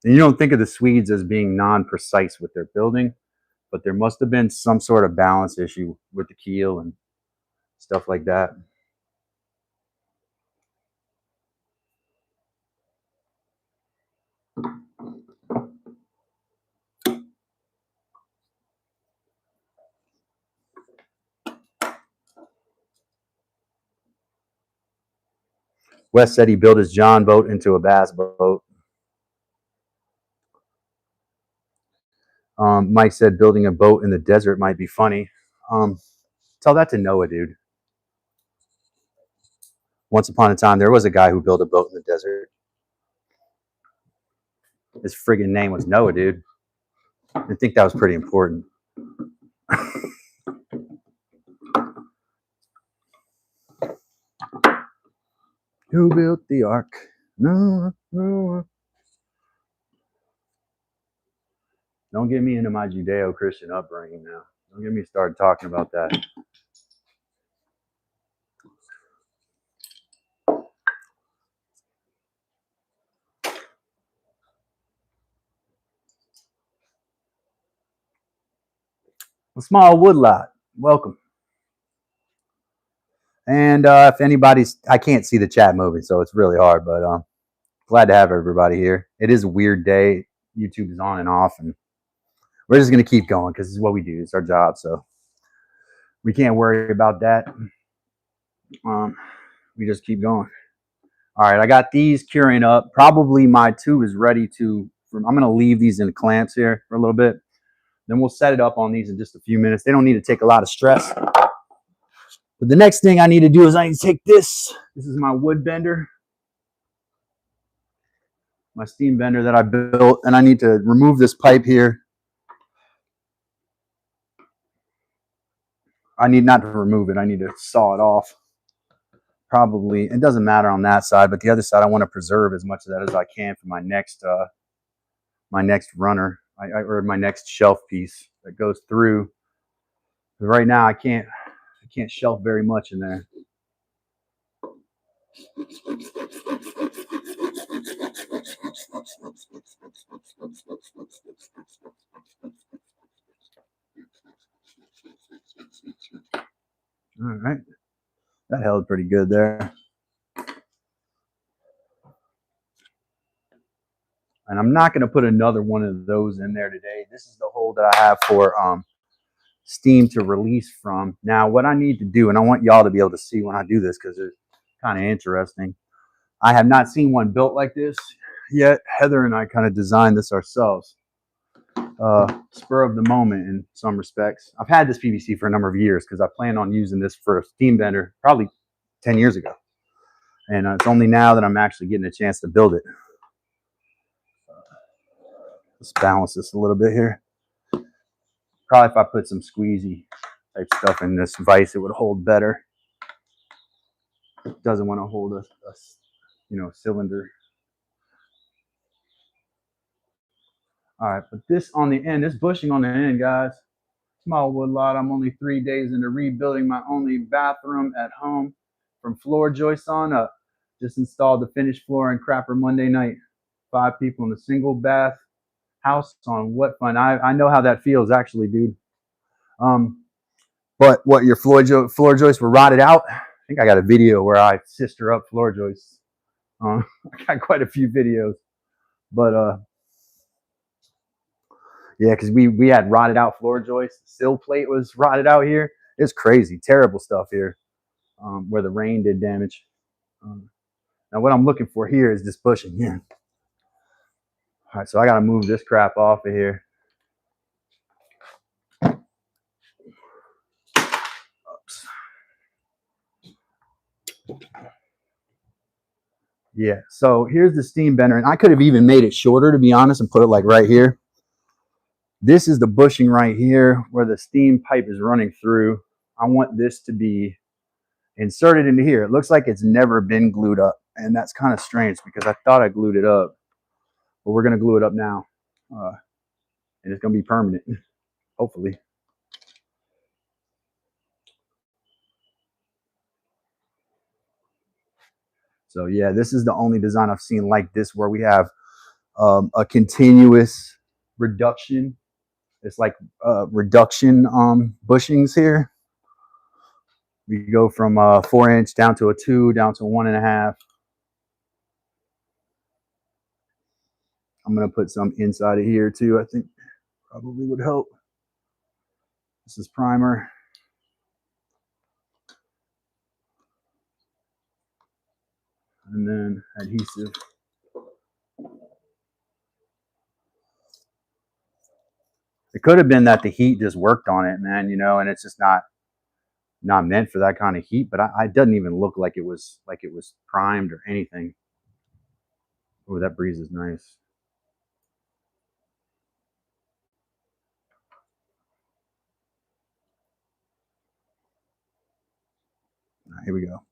And you don't think of the Swedes as being non-precise with their building, but there must have been some sort of balance issue with the keel and stuff like that. Wes said he built his John boat into a bass boat. Mike said building a boat in the desert might be funny. Tell that to Noah, dude. Once upon a time, there was a guy who built a boat in the desert. His friggin' name was Noah, dude. I think that was pretty important. Who built the ark? No, no. Don't get me into my Judeo-Christian upbringing now. Don't get me started talking about that. A small woodlot. Welcome. And if anybody's, I can't see the chat moving, so it's really hard, but glad to have everybody here. It is a weird day. YouTube is on and off, and we're just going to keep going because this is what we do. It's our job, so we can't worry about that. We just keep going. All right, I got these curing up. Probably my tube is ready to, I'm going to leave these in the clamps here for a little bit. Then we'll set it up on these in just a few minutes. They don't need to take a lot of stress. But the next thing I need to do is I need to take this. This is my wood bender, my steam bender that I built, and I need to remove this pipe here. I need not to remove it. I need to saw it off. Probably, it doesn't matter on that side, but the other side I want to preserve as much of that as I can for my next runner, or my next shelf piece that goes through. Right now I can't shelf very much in there. All right, that held pretty good there. And I'm not going to put another one of those in there today. This is the hole that I have for steam to release from. Now, what I need to do, and I want y'all to be able to see when I do this because it's kind of interesting. I have not seen one built like this yet. Heather and I kind of designed this ourselves. Spur of the moment in some respects. I've had this PVC for a number of years because I plan on using this for a steam bender probably 10 years ago. And it's only now that I'm actually getting a chance to build it. Let's balance this a little bit here. Probably if I put some squeezy type stuff in this vise, it would hold better. It doesn't want to hold a cylinder. All right, put this on the end. This bushing on the end, guys. Small wood lot. I'm only 3 days into rebuilding my only bathroom at home. From floor joists on up. Just installed the finished floor and crapper Monday night. 5 people in a single bath house on what fun. I know how that feels actually, dude. But what, your floor joists were rotted out? I think I got a video where I sister up floor joists. I got quite a few videos, but yeah, because we had rotted out floor joists. The sill plate was rotted out here. It's crazy, terrible stuff here, where the rain did damage. Now what I'm looking for here is this bushing here. All right, so I got to move this crap off of here. Oops. Yeah, so here's the steam bender, and I could have even made it shorter, to be honest, and put it like right here. This is the bushing right here where the steam pipe is running through. I want this to be inserted into here. It looks like it's never been glued up, and that's kind of strange because I thought I glued it up, but we're gonna glue it up now, and it's gonna be permanent, hopefully. So yeah, this is the only design I've seen like this where we have a continuous reduction. It's like reduction bushings here. We go from 4-inch down to a 2, down to 1.5. I'm gonna put some inside of here too. I think probably would help. This is primer. And then adhesive. It could have been that the heat just worked on it, man, you know, and it's just not meant for that kind of heat. But it doesn't even look like it was primed or anything. Oh, that breeze is nice. Here we go.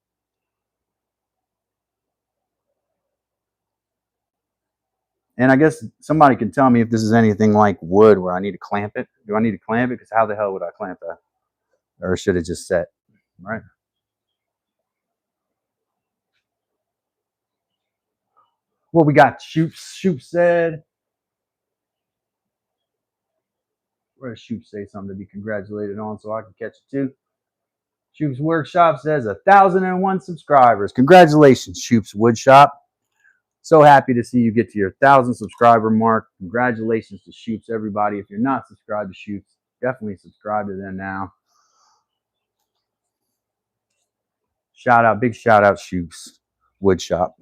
And I guess somebody can tell me if this is anything like wood where I need to clamp it. Do I need to clamp it? Because how the hell would I clamp that? Or should it just set? Right. Well, we got Shoop said. Where does Shoop say something to be congratulated on so I can catch it too? Shoop's Workshop says 1,001 subscribers. Congratulations, Shoop's Woodshop. So happy to see you get to your 1,000 subscriber mark. Congratulations to Shoops, everybody. If you're not subscribed to Shoops, definitely subscribe to them now. Shout out, big shout out, Shoops Woodshop.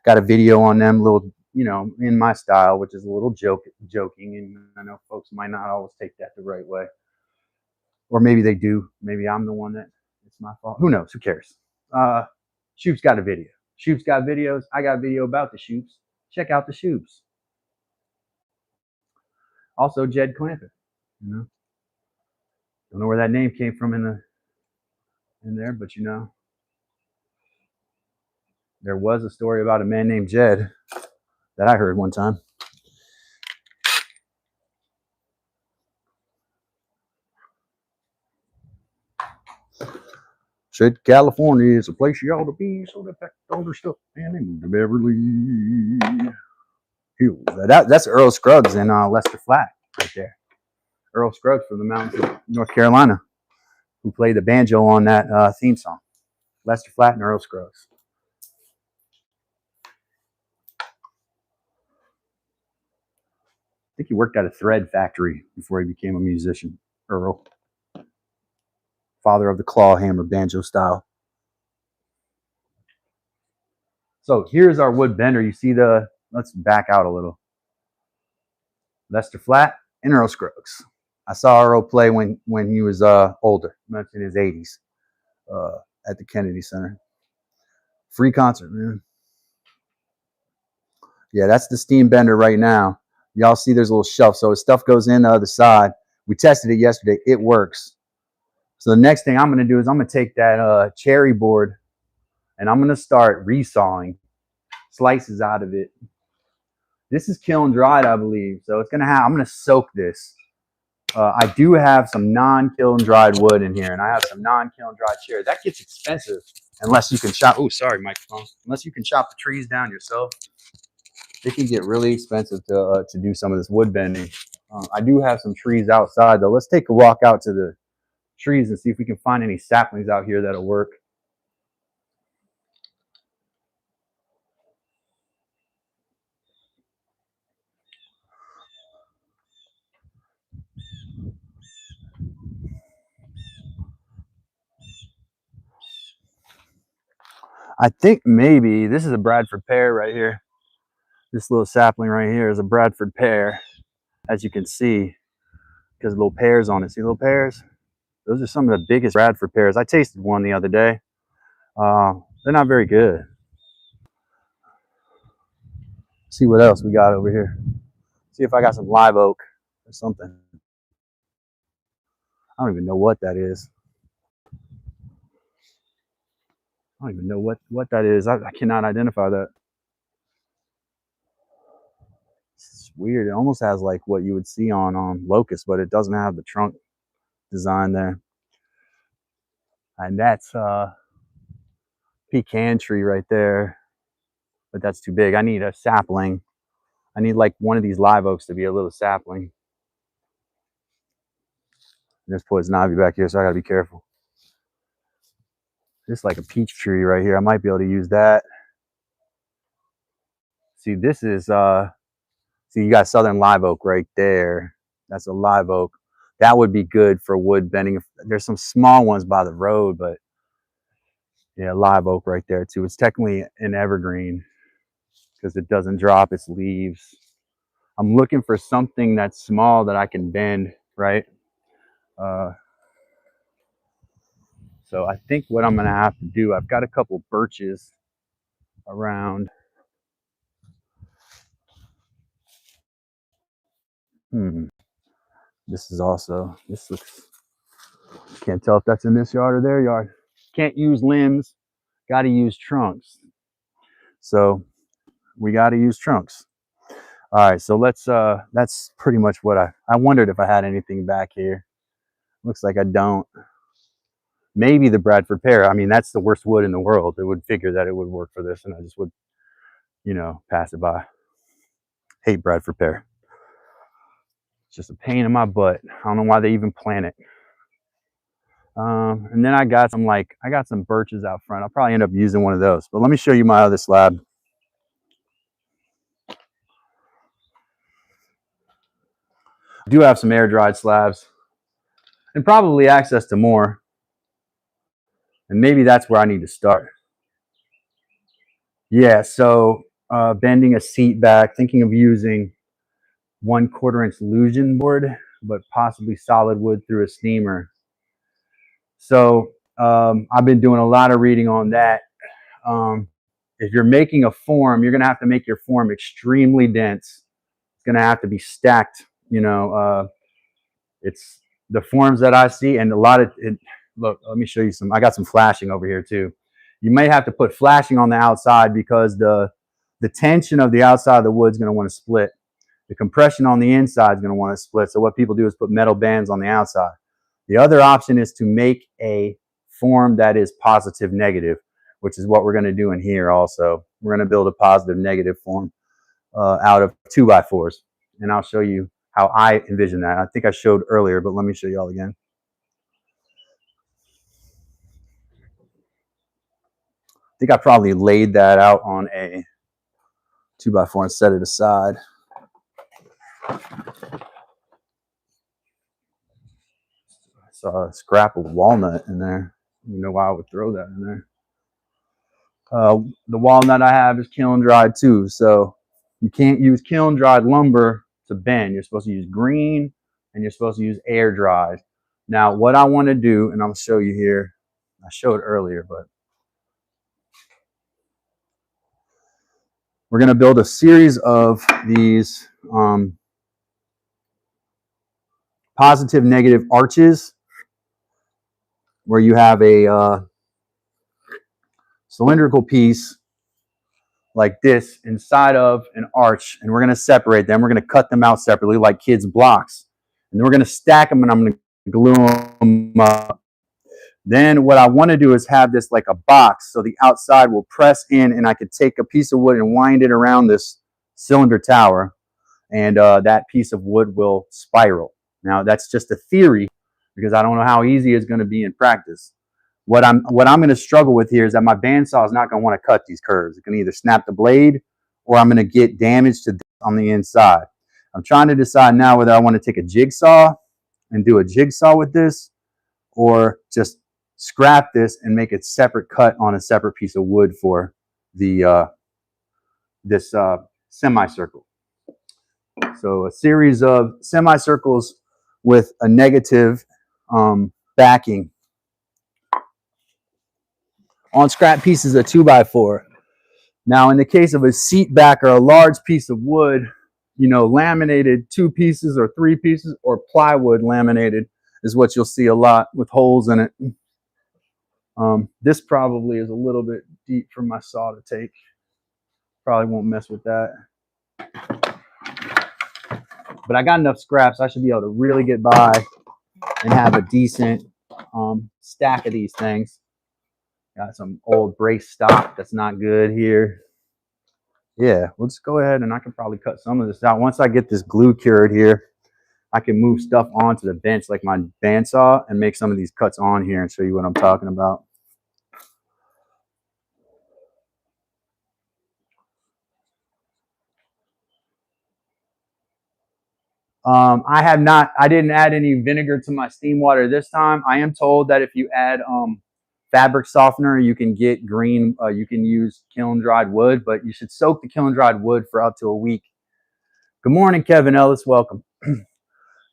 Got a video on them, little, you know, in my style, which is a little joking, and I know folks might not always take that the right way, or maybe they do. Maybe I'm the one that it's my fault. Who knows? Who cares? Shoops got a video. Shoops got videos. I got a video about the Shoops. Check out the Shoops. Also, Jed Clampett. You know, don't know where that name came from in there, but you know, there was a story about a man named Jed that I heard one time. Said California is a place you ought to be, so they packed all their stuff and they moved to Beverly Hills. That's Earl Scruggs and Lester Flatt right there. Earl Scruggs from the mountains of North Carolina, who played the banjo on that theme song. Lester Flatt and Earl Scruggs. I think he worked at a thread factory before he became a musician. Earl, father of the claw hammer banjo style. So here's our wood bender. You see let's back out a little. Lester Flatt and Earl Scruggs. I saw Earl play when he was older, in his 80s, at the Kennedy Center. Free concert, man. Yeah, that's the steam bender right now. Y'all see there's a little shelf, so as stuff goes in the other side. We tested it yesterday. It works. So the next thing I'm going to do is I'm going to take that cherry board and I'm going to start resawing slices out of it. This is kiln dried, I believe. So it's going to have, I'm going to soak this. I do have some non-kiln dried wood in here, and I have some non-kiln dried cherry. That gets expensive unless you can chop. Oh, sorry, microphone. Unless you can chop the trees down yourself, it can get really expensive to do some of this wood bending. I do have some trees outside, though. Let's take a walk out to the trees and see if we can find any saplings out here that'll work. I think maybe this is a Bradford pear right here. This little sapling right here is a Bradford pear, as you can see, because little pears on it. See little pears? Those are some of the biggest Bradford pears. I tasted one the other day. They're not very good. See what else we got over here. See if I got some live oak or something. I don't even know what that is. I don't even know what that is. I cannot identify that. It's weird. It almost has like what you would see on Locust, but it doesn't have the trunk design there. And that's pecan tree right there, but that's too big. I need a sapling. I need like one of these live oaks to be a little sapling. There's poison ivy back here, so I gotta be careful. Just like a peach tree right here. I might be able to use that. See, this is see, you got southern live oak right there. That's a live oak. That would be good for wood bending. There's some small ones by the road, but yeah, live oak right there too. It's technically an evergreen because it doesn't drop its leaves. I'm looking for something that's small that I can bend, right? So I think what I'm gonna have to do, I've got a couple birches around. This is also, this looks, can't tell if that's in this yard or their yard. Can't use limbs, got to use trunks. So we got to use trunks. All right, so let's, that's pretty much what I wondered if I had anything back here. Looks like I don't. Maybe the Bradford pear. I mean, that's the worst wood in the world. It would figure that it would work for this, and I just would, you know, pass it by. Hate Bradford pear. It's just a pain in my butt. I don't know why they even plant it. And then I got some birches out front. I'll probably end up using one of those. But let me show you my other slab. I do have some air dried slabs and probably access to more. And maybe that's where I need to start. Yeah, so bending a seat back, thinking of using 1/4 inch Lusion board, but possibly solid wood through a steamer. So I've been doing a lot of reading on that. If you're making a form, you're going to have to make your form extremely dense. It's going to have to be stacked. You know, it's the forms that I see, and a lot of it. Look, let me show you some. I got some flashing over here too. You may have to put flashing on the outside because the tension of the outside of the wood is going to want to split. The compression on the inside is going to want to split. So what people do is put metal bands on the outside. The other option is to make a form that is positive negative, which is what we're going to do in here also. We're going to build a positive negative form out of 2x4s. And I'll show you how I envision that. I think I showed earlier, but let me show you all again. I think I probably laid that out on a 2x4 and set it aside. I saw a scrap of walnut in there. I don't know why I would throw that in there. The walnut I have is kiln dried too, so you can't use kiln dried lumber to bend. You're supposed to use green, and you're supposed to use air dried. Now, what I want to do, and I'll show you here. I showed earlier, but we're going to build a series of these positive negative arches where you have a cylindrical piece like this inside of an arch, and we're going to separate them. We're going to cut them out separately like kids' blocks, and then we're going to stack them, and I'm going to glue them up. Then what I want to do is have this like a box, so the outside will press in, and I could take a piece of wood and wind it around this cylinder tower, and that piece of wood will spiral. Now that's just a theory because I don't know how easy it's going to be in practice. What I'm going to struggle with here is that my bandsaw is not going to want to cut these curves. It can either snap the blade or I'm going to get damage to this on the inside. I'm trying to decide now whether I want to take a jigsaw and do a jigsaw with this or just scrap this and make a separate cut on a separate piece of wood for the this semicircle. So a series of semicircles with a negative backing on scrap pieces of 2x4. Now, in the case of a seat back or a large piece of wood, you know, laminated 2 pieces or 3 pieces or plywood laminated is what you'll see a lot with holes in it. This probably is a little bit deep for my saw to take. Probably won't mess with that. But I got enough scraps. I should be able to really get by and have a decent stack of these things. Got some old brace stock that's not good here. Yeah, we'll just go ahead and I can probably cut some of this out. Once I get this glue cured here, I can move stuff onto the bench like my bandsaw and make some of these cuts on here and show you what I'm talking about. I didn't add any vinegar to my steam water this time. I am told that if you add fabric softener, you can get green, you can use kiln dried wood, but you should soak the kiln dried wood for up to a week. Good morning, Kevin Ellis, welcome. You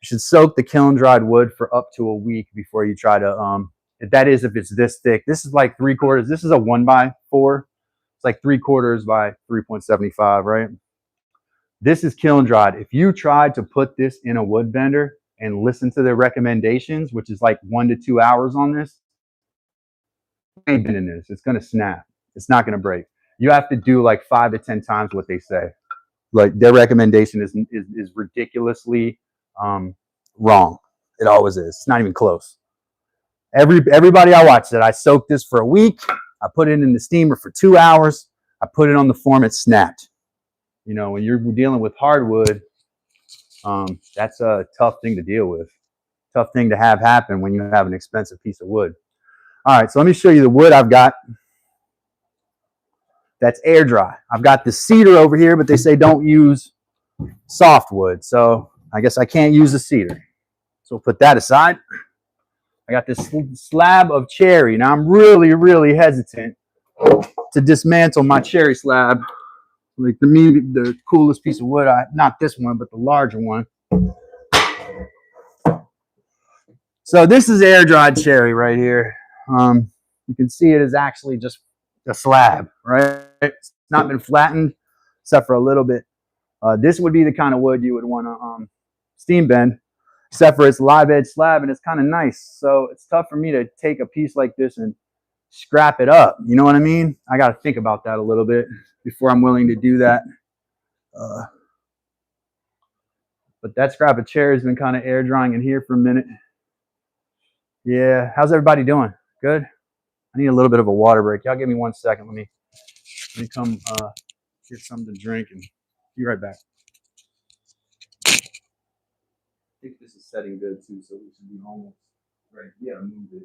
should soak the kiln dried wood for up to a week before you try to, that is if it's this thick. This is like 3/4, this is a 1x4. It's like 3/4 by 3.75, right? This is kiln dried. If you tried to put this in a wood bender and listen to their recommendations, which is like 1 to 2 hours on this, ain't been in this. It's gonna snap. It's not gonna break. You have to do like 5 to 10 times what they say. Like their recommendation is ridiculously wrong. It always is. It's not even close. Everybody I watch said I soaked this for a week. I put it in the steamer for 2 hours. I put it on the form. It snapped. You know, when you're dealing with hardwood, that's a tough thing to deal with. Tough thing to have happen when you have an expensive piece of wood. All right, so let me show you the wood I've got. That's air dry. I've got the cedar over here, but they say don't use softwood. So I guess I can't use the cedar. So we'll put that aside. I got this slab of cherry. Now I'm really, really hesitant to dismantle my cherry slab. Like the coolest piece of wood, not this one, but the larger one. So this is air dried cherry right here. You can see it is actually just a slab, right? It's not been flattened except for a little bit. This would be the kind of wood you would want to steam bend, except for it's live edge slab and it's kind of nice. So it's tough for me to take a piece like this and scrap it up. You know what I mean? I got to think about that a little bit before I'm willing to do that. But that scrap of cherry has been kind of air drying in here for a minute. Yeah, how's everybody doing? Good? I need a little bit of a water break. Y'all give me 1 second. Let me come get something to drink and be right back. I think this is setting good too, so we should be almost ready. Yeah, move it.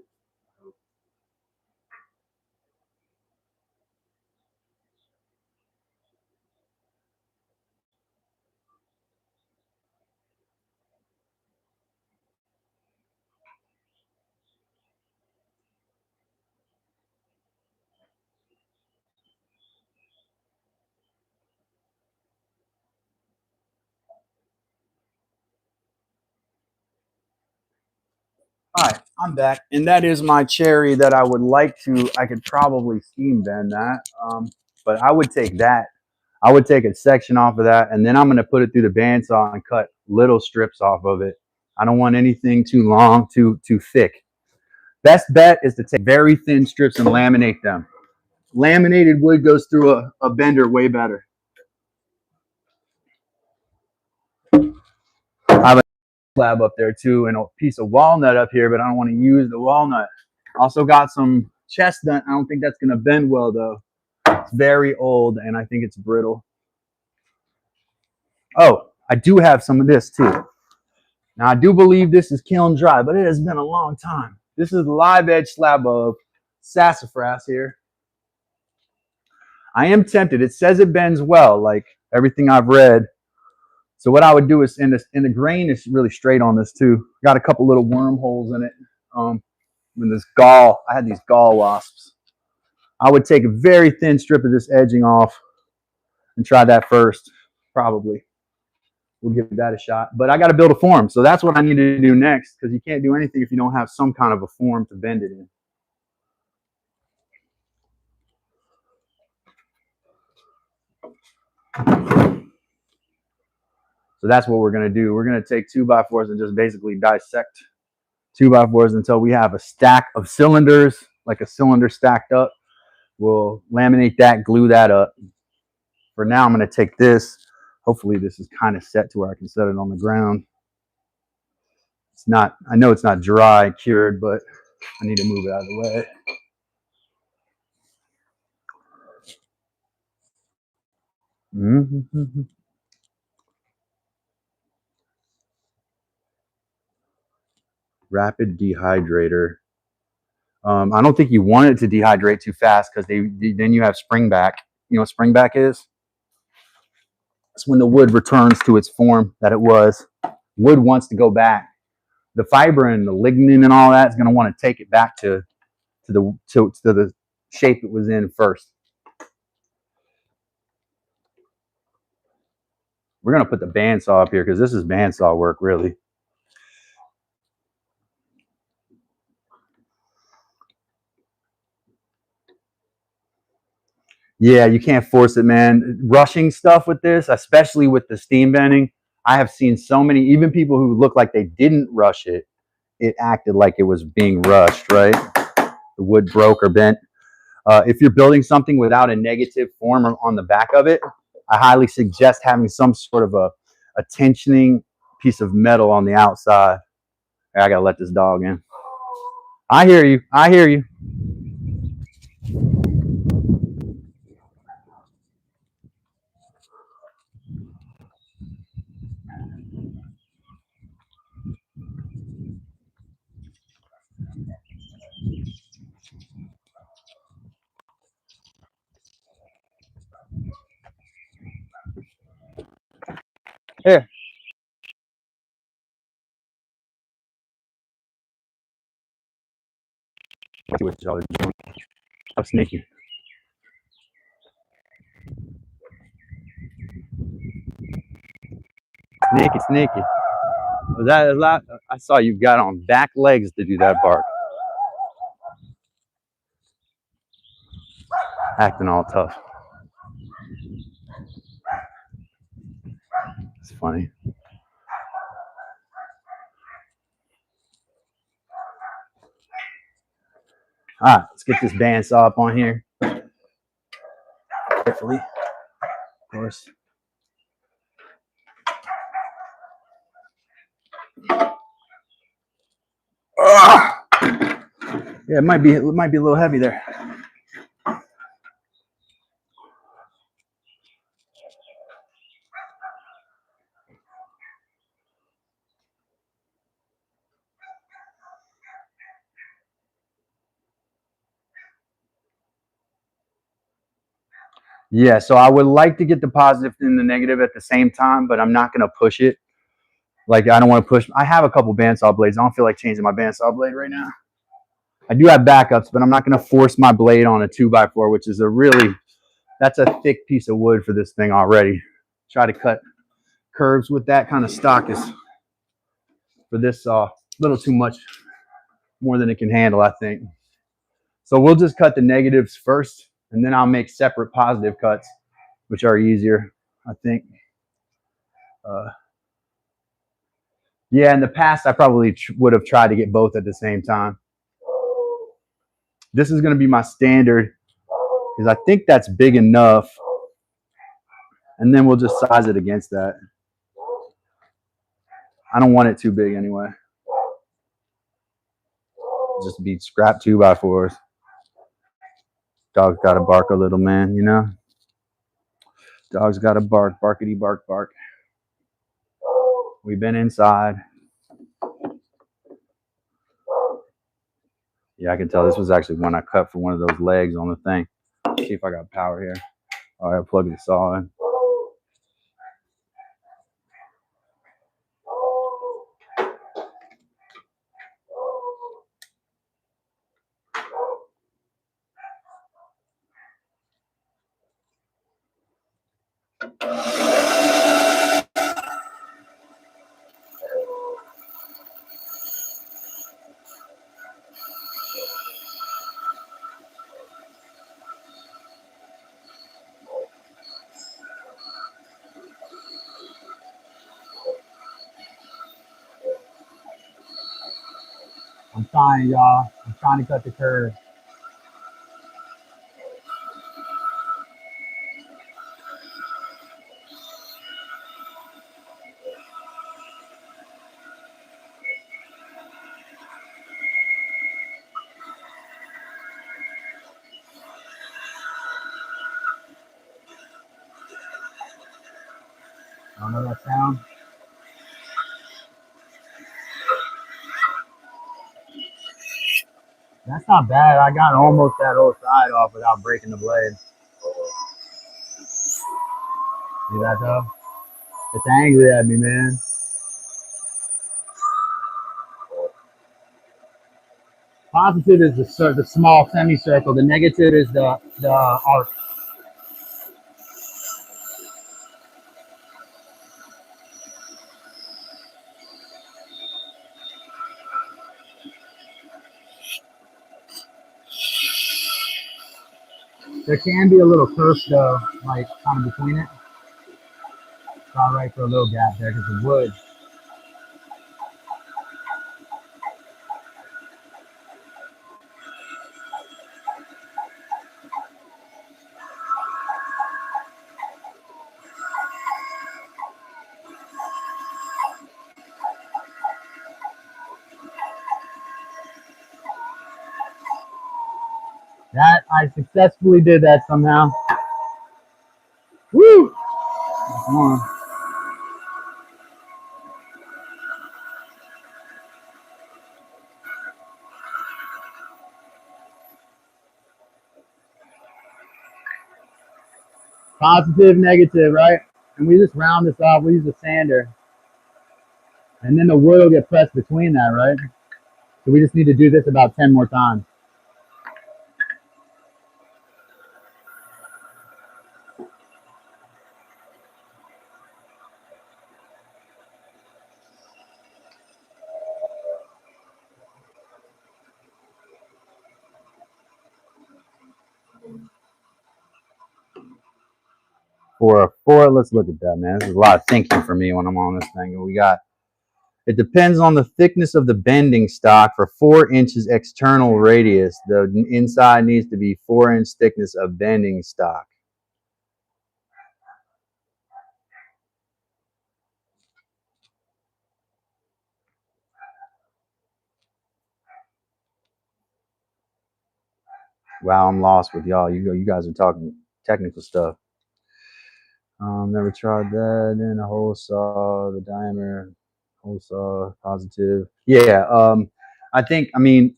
All right, I'm back, and that is my cherry that I would like to. I could probably steam bend that, but I would take that. I would take a section off of that, and then I'm going to put it through the bandsaw and cut little strips off of it. I don't want anything too long, too thick. Best bet is to take very thin strips and laminate them. Laminated wood goes through a bender way better. I have a slab up there too and a piece of walnut up here, but I don't want to use the walnut. Also got some chestnut. I don't think that's going to bend well though. It's very old and I think it's brittle. Oh, I do have some of this too. Now I do believe this is kiln dry, but it has been a long time. This is the live edge slab of sassafras here. I am tempted. It says it bends well, like everything I've read. So what I would do is, in the grain is really straight on this too. Got a couple little wormholes in it. In this gall, I had these gall wasps. I would take a very thin strip of this edging off and try that first, probably. We'll give that a shot. But I got to build a form. So that's what I need to do next, because you can't do anything if you don't have some kind of a form to bend it in. So that's what we're going to do. We're going to take 2x4s and just basically dissect 2x4s until we have a stack of cylinders like a cylinder stacked up. We'll laminate that, glue that up. For now, I'm going to take this. Hopefully this is kind of set to where I can set it on the ground. It's not, I know it's not dry, cured, but I need to move it out of the way. Mm-hmm. Rapid dehydrator. I don't think you want it to dehydrate too fast because then you have springback. You know what springback is? It's when the wood returns to its form that it was. Wood wants to go back. The fiber and the lignin and all that is going to want to take it back to the shape it was in first. We're going to put the bandsaw up here because this is bandsaw work, really. Yeah, you can't force it, man. Rushing stuff with this, especially with the steam bending, I have seen so many, even people who look like they didn't rush it, it acted like it was being rushed, right? The wood broke or bent. If you're building something without a negative form on the back of it, I highly suggest having some sort of a tensioning piece of metal on the outside. I gotta let this dog in. I hear you. I hear you. Here. Let's see what y'all are doing. I'm sneaky. Sneaky, sneaky. Was that a lot? I saw you got on back legs to do that bark. Acting all tough. It's funny. All right, let's get this bandsaw up on here. Carefully, of course. Yeah, it might be a little heavy there. Yeah, so I would like to get the positive and the negative at the same time, but I'm not going to push it. Like, I don't want to push. I have a couple bandsaw blades. I don't feel like changing my bandsaw blade right now. I do have backups, but I'm not going to force my blade on a 2x4, which is that's a thick piece of wood for this thing already. Try to cut curves with that kind of stock is, for this saw, a little too much, more than it can handle, I think. So we'll just cut the negatives first, and then I'll make separate positive cuts, which are easier, I think. Yeah, in the past, I probably would have tried to get both at the same time. This is going to be my standard because I think that's big enough. And then we'll just size it against that. I don't want it too big anyway. Just be scrap 2x4s. Dog's got to bark a little, man, you know? Dog's got to bark, barkity bark, bark. We've been inside. Yeah, I can tell this was actually one I cut for one of those legs on the thing. Let's see if I got power here. All right, I'll plug the saw in. I'm trying, y'all. I'm trying to cut the curve. I don't know that sound. That's not bad. I got almost that whole side off without breaking the blade. See that though? It's angry at me, man. Positive is the small semicircle. The negative is the arc. There can be a little curve though, like kind of between it. It's all right for a little gap there because the wood. That I successfully did that somehow. Woo! Come on. Positive, negative, right? And we just round this off. We use a sander. And then the wood will get pressed between that, right? So we just need to do this about 10 more times. Let's look at that, man. This is a lot of thinking for me when I'm on this thing. And we got, it depends on the thickness of the bending stock for 4 inches external radius. The inside needs to be 4-inch thickness of bending stock. Wow, I'm lost with y'all. You guys are talking technical stuff. Never tried that. Then a hole saw, the diameter, hole saw, positive. Yeah. I mean,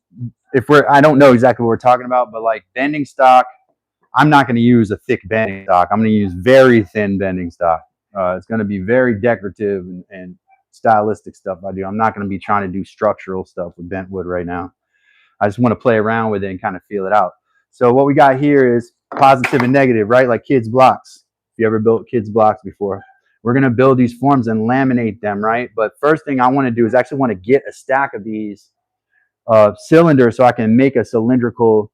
I don't know exactly what we're talking about, but like bending stock, I'm not going to use a thick bending stock. I'm going to use very thin bending stock. It's going to be very decorative and stylistic stuff I do. I'm not going to be trying to do structural stuff with bent wood right now. I just want to play around with it and kind of feel it out. So what we got here is positive and negative, right? Like kids' blocks. If you ever built kids' blocks before, we're going to build these forms and laminate them, right? But first thing I want to do is actually want to get a stack of these cylinders so I can make a cylindrical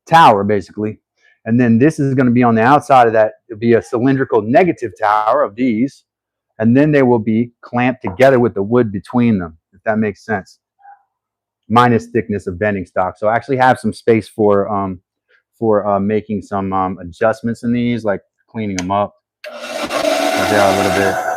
tower, basically. And then this is going to be on the outside of that. It'll be a cylindrical negative tower of these. And then they will be clamped together with the wood between them, if that makes sense. Minus thickness of bending stock. So I actually have some space for making some adjustments in these, like cleaning them up a little bit.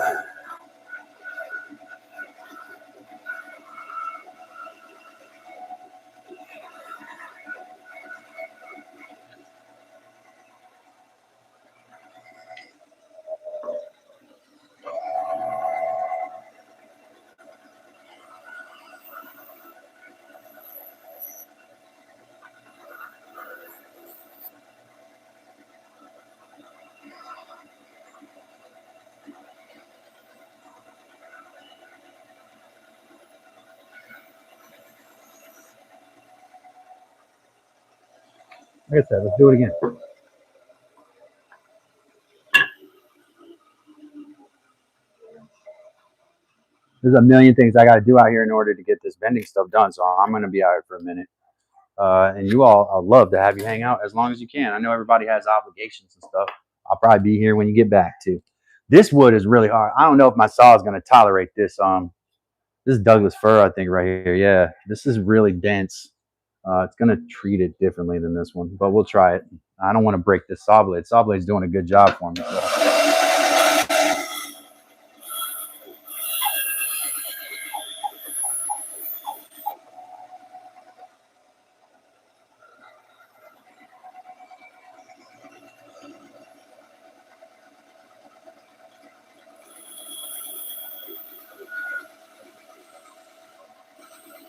Like I said, let's do it again. There's a million things I got to do out here in order to get this bending stuff done. So I'm going to be out here for a minute. And you all, I'd love to have you hang out as long as you can. I know everybody has obligations and stuff. I'll probably be here when you get back too. This wood is really hard. I don't know if my saw is going to tolerate this. This is Douglas fir, I think, right here. Yeah, this is really dense. It's going to treat it differently than this one, but we'll try it. I don't want to break this saw blade. Saw blade's doing a good job for me. So.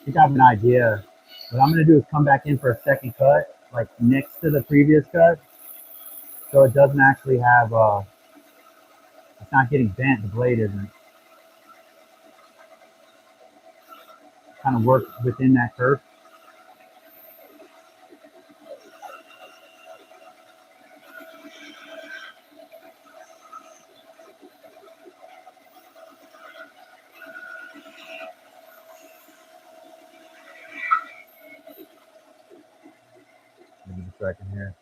think I have an idea. What I'm gonna do is come back in for a second cut, like next to the previous cut, so it doesn't actually have it's not getting bent. The blade isn't. Kind of work within that curve. Give me a second here.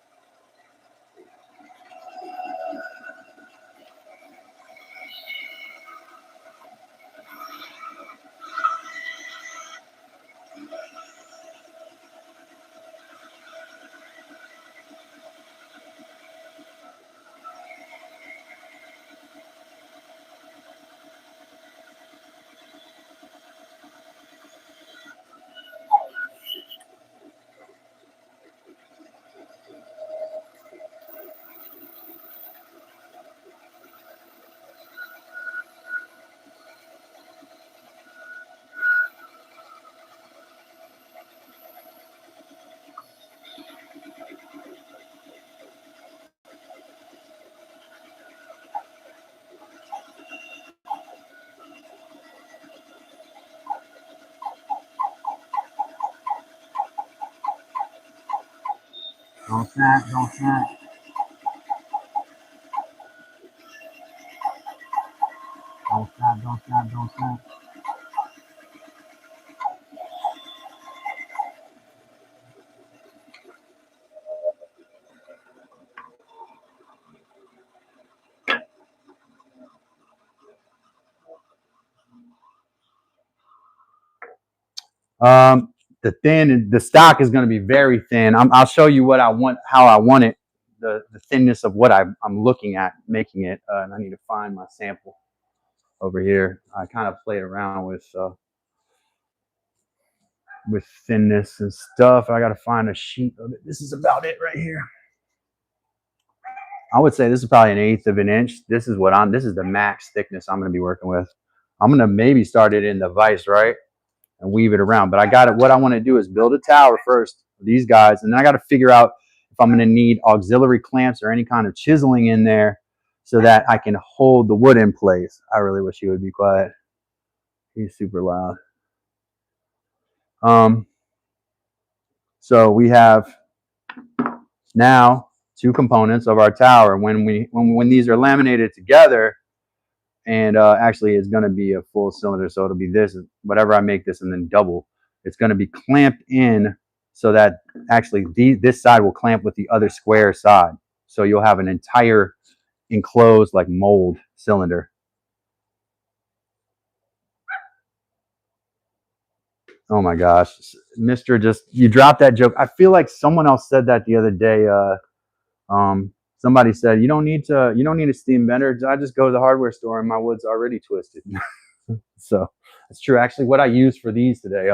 Don't snap, don't snap. Don't snap, don't snap, don't snap. The stock is going to be very thin. I'll show you what I want, how I want it, the thinness of what I'm looking at making it. And I need to find my sample over here. I kind of played around with thinness and stuff. I got to find a sheet of it. This is about it right here. I would say this is probably 1/8 of an inch. This is the max thickness I'm going to be working with. I'm going to maybe start it in the vise, right? And weave it around. But I got it. What I want to do is build a tower first for these guys. And then I got to figure out if I'm going to need auxiliary clamps or any kind of chiseling in there so that I can hold the wood in place. I really wish he would be quiet. He's super loud. So we have now 2 components of our tower. When these are laminated together, and actually it's going to be a full cylinder, so it'll be this, whatever I make this, and then double. It's going to be clamped in so that actually this side will clamp with the other square side. So you'll have an entire enclosed like mold cylinder. Oh my gosh, Mr. You dropped that joke. I feel like someone else said that the other day. Somebody said you don't need a steam bender. I just go to the hardware store and my wood's already twisted. So that's true. Actually, what I used for these today,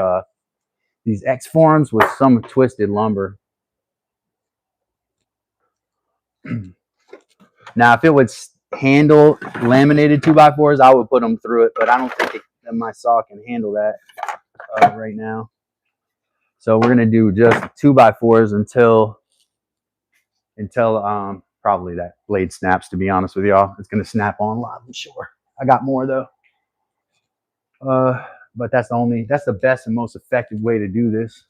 these X forms with some twisted lumber. Now, if it would handle laminated 2x4s, I would put them through it, but I don't think my saw can handle that right now. So we're gonna do just 2x4s until probably that blade snaps. To be honest with y'all, it's gonna snap on live, I'm sure. I got more though, but that's the best and most effective way to do this.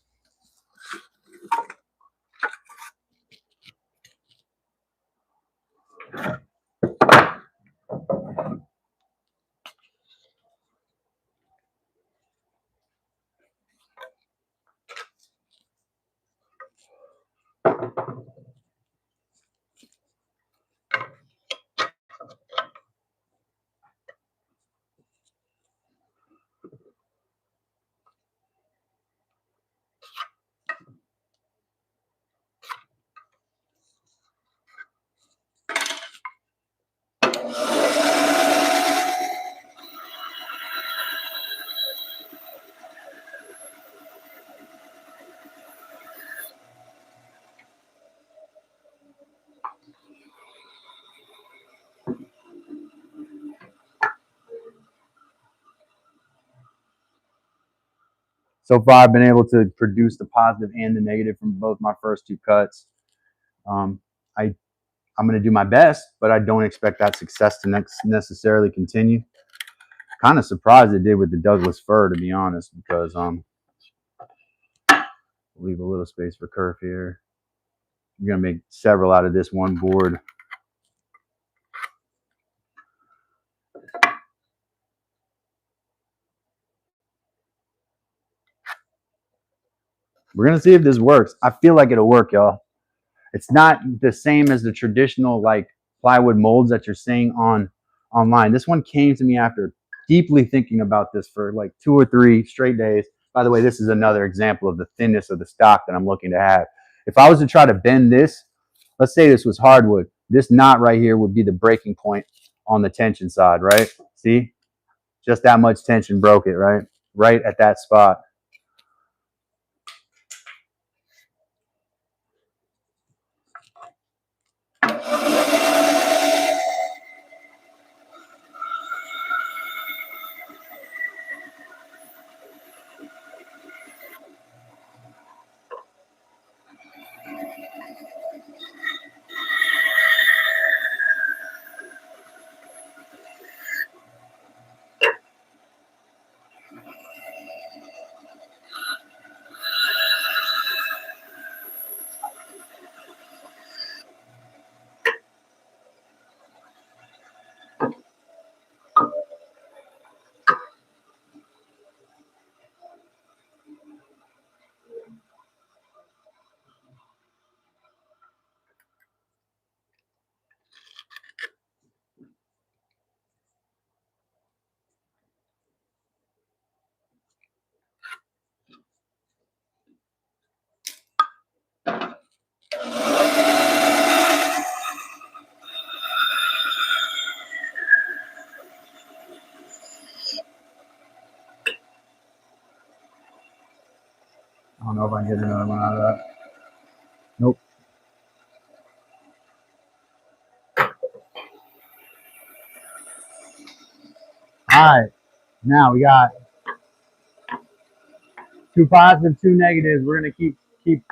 So far, I've been able to produce the positive and the negative from both my first two cuts. Um, I I'm going to do my best, but I don't expect that success to necessarily continue. Kind of surprised it did with the Douglas fir, to be honest, because leave a little space for kerf here. I'm going to make several out of this one board. We're going to see if this works. I feel like it'll work, y'all. It's not the same as the traditional like plywood molds that you're seeing online. This one came to me after deeply thinking about this for like 2 or 3 straight days. By the way, this is another example of the thinness of the stock that I'm looking to have. If I was to try to bend this, let's say this was hardwood, this knot right here would be the breaking point on the tension side, right? See? Just that much tension broke it, right? Right at that spot. I don't know if I can get another one out of that. Nope. All right. Now we got 2 positive, 2 negatives. We're gonna keep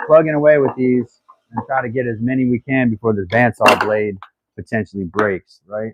plugging away with these and try to get as many we can before this bandsaw blade potentially breaks, right?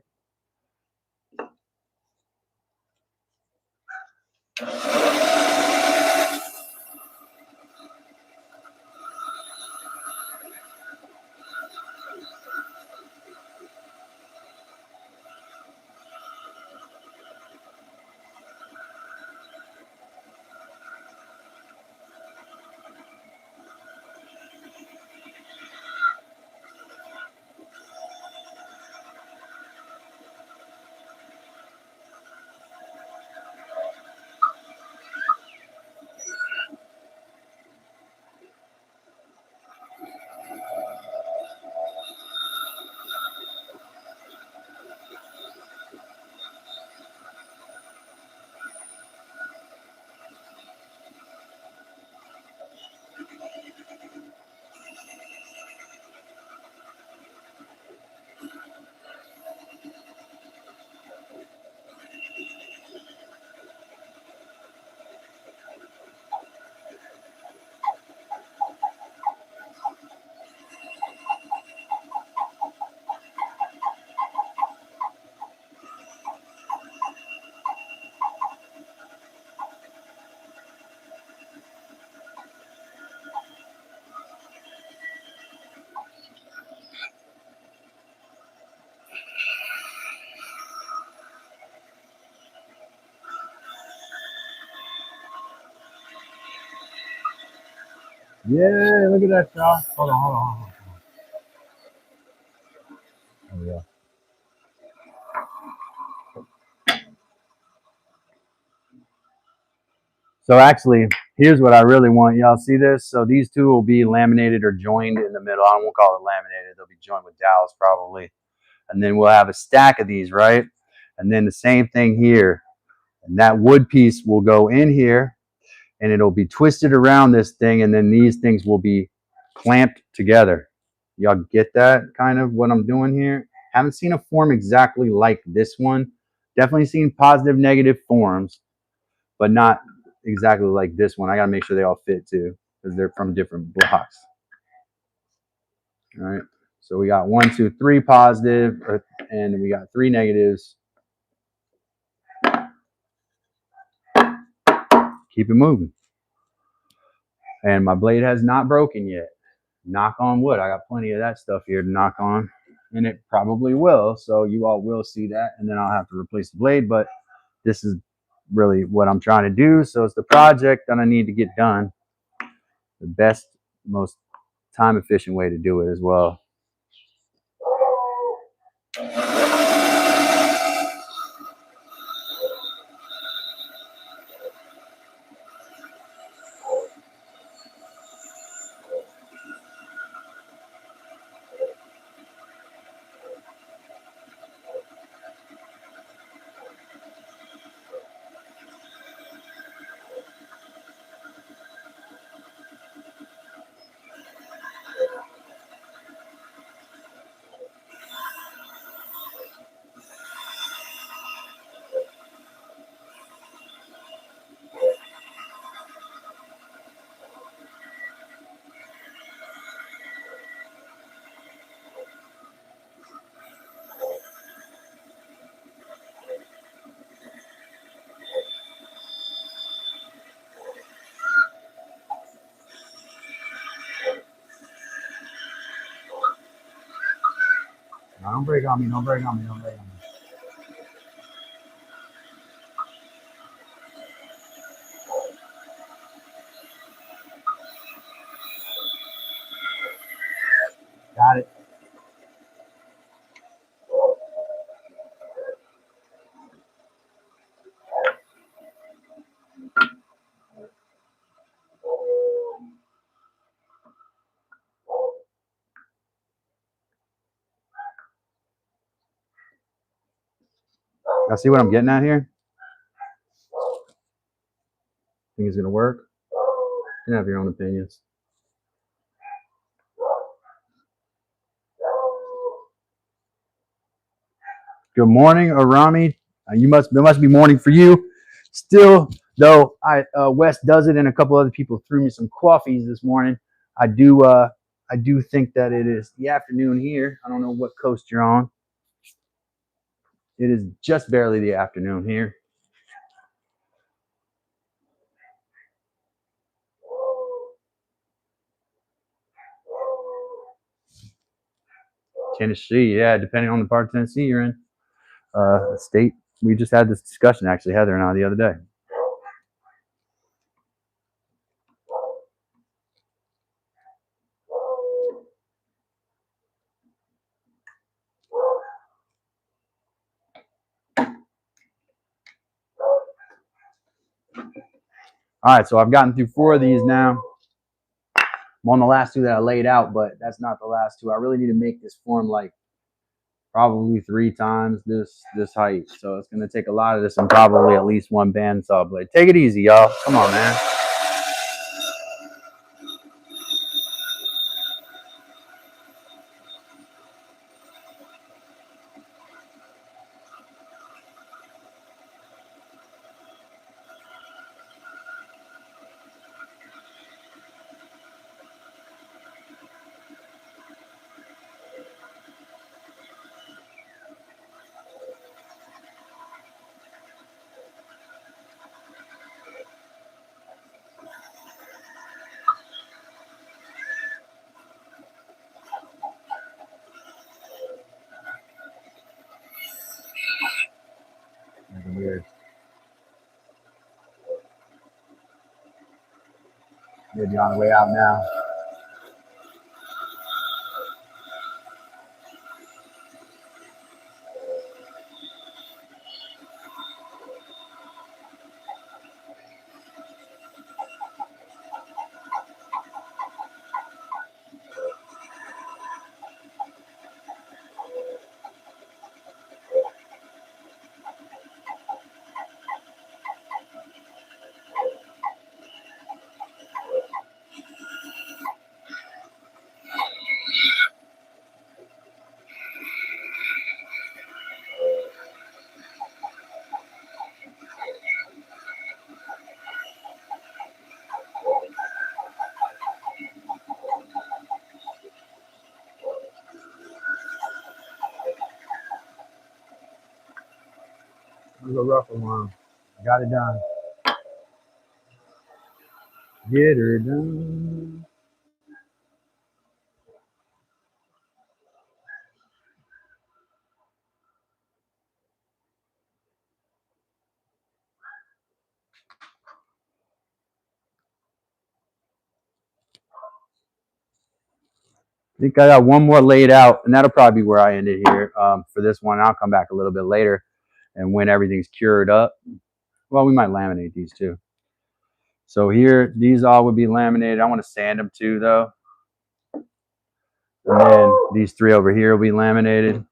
Yeah, look at that, y'all. Hold on. There we go. So actually, here's what I really want. Y'all see this? So these two will be laminated or joined in the middle. I won't call it laminated. They'll be joined with dowels probably. And then we'll have a stack of these, right? And then the same thing here. And that wood piece will go in here and it'll be twisted around this thing. And then these things will be clamped together. Y'all get that kind of what I'm doing here? Haven't seen a form exactly like this one. Definitely seen positive, negative forms, but not exactly like this one. I gotta make sure they all fit too, because they're from different blocks. All right. So we got 1, 2, 3 positive, and we got 3 negatives. Keep it moving. And my blade has not broken yet. Knock on wood. I got plenty of that stuff here to knock on, and it probably will. So you all will see that, and then I'll have to replace the blade. But this is really what I'm trying to do. So it's the project that I need to get done. The best, most time efficient way to do it as well. Don't break on me, don't break on me, don't break on me. Got it. Y'all see what I'm getting at here? Think it's gonna work? You have your own opinions. Good morning, Arami. It must be morning for you. Still, though, Wes does it, and a couple other people threw me some coffees this morning. I do think that it is the afternoon here. I don't know what coast you're on. It is just barely the afternoon here. Tennessee, yeah, depending on the part of Tennessee you're in. State. We just had this discussion, actually, Heather and I, the other day. All right, so I've gotten through 4 of these now. I'm on the last 2 that I laid out, but that's not the last 2. I really need to make this form like probably 3 times this height. So it's going to take a lot of this and probably at least 1 bandsaw blade. Take it easy, y'all. Come on, man. That's weird. Maybe on the way out now. was a rougher one. Got it done. Get her done. I think I got one more laid out, and that'll probably be where I end it here for this one. I'll come back a little bit later, and when everything's cured up, well, we might laminate these too. So here, these all would be laminated. I want to sand them too, though. And then these three over here will be laminated.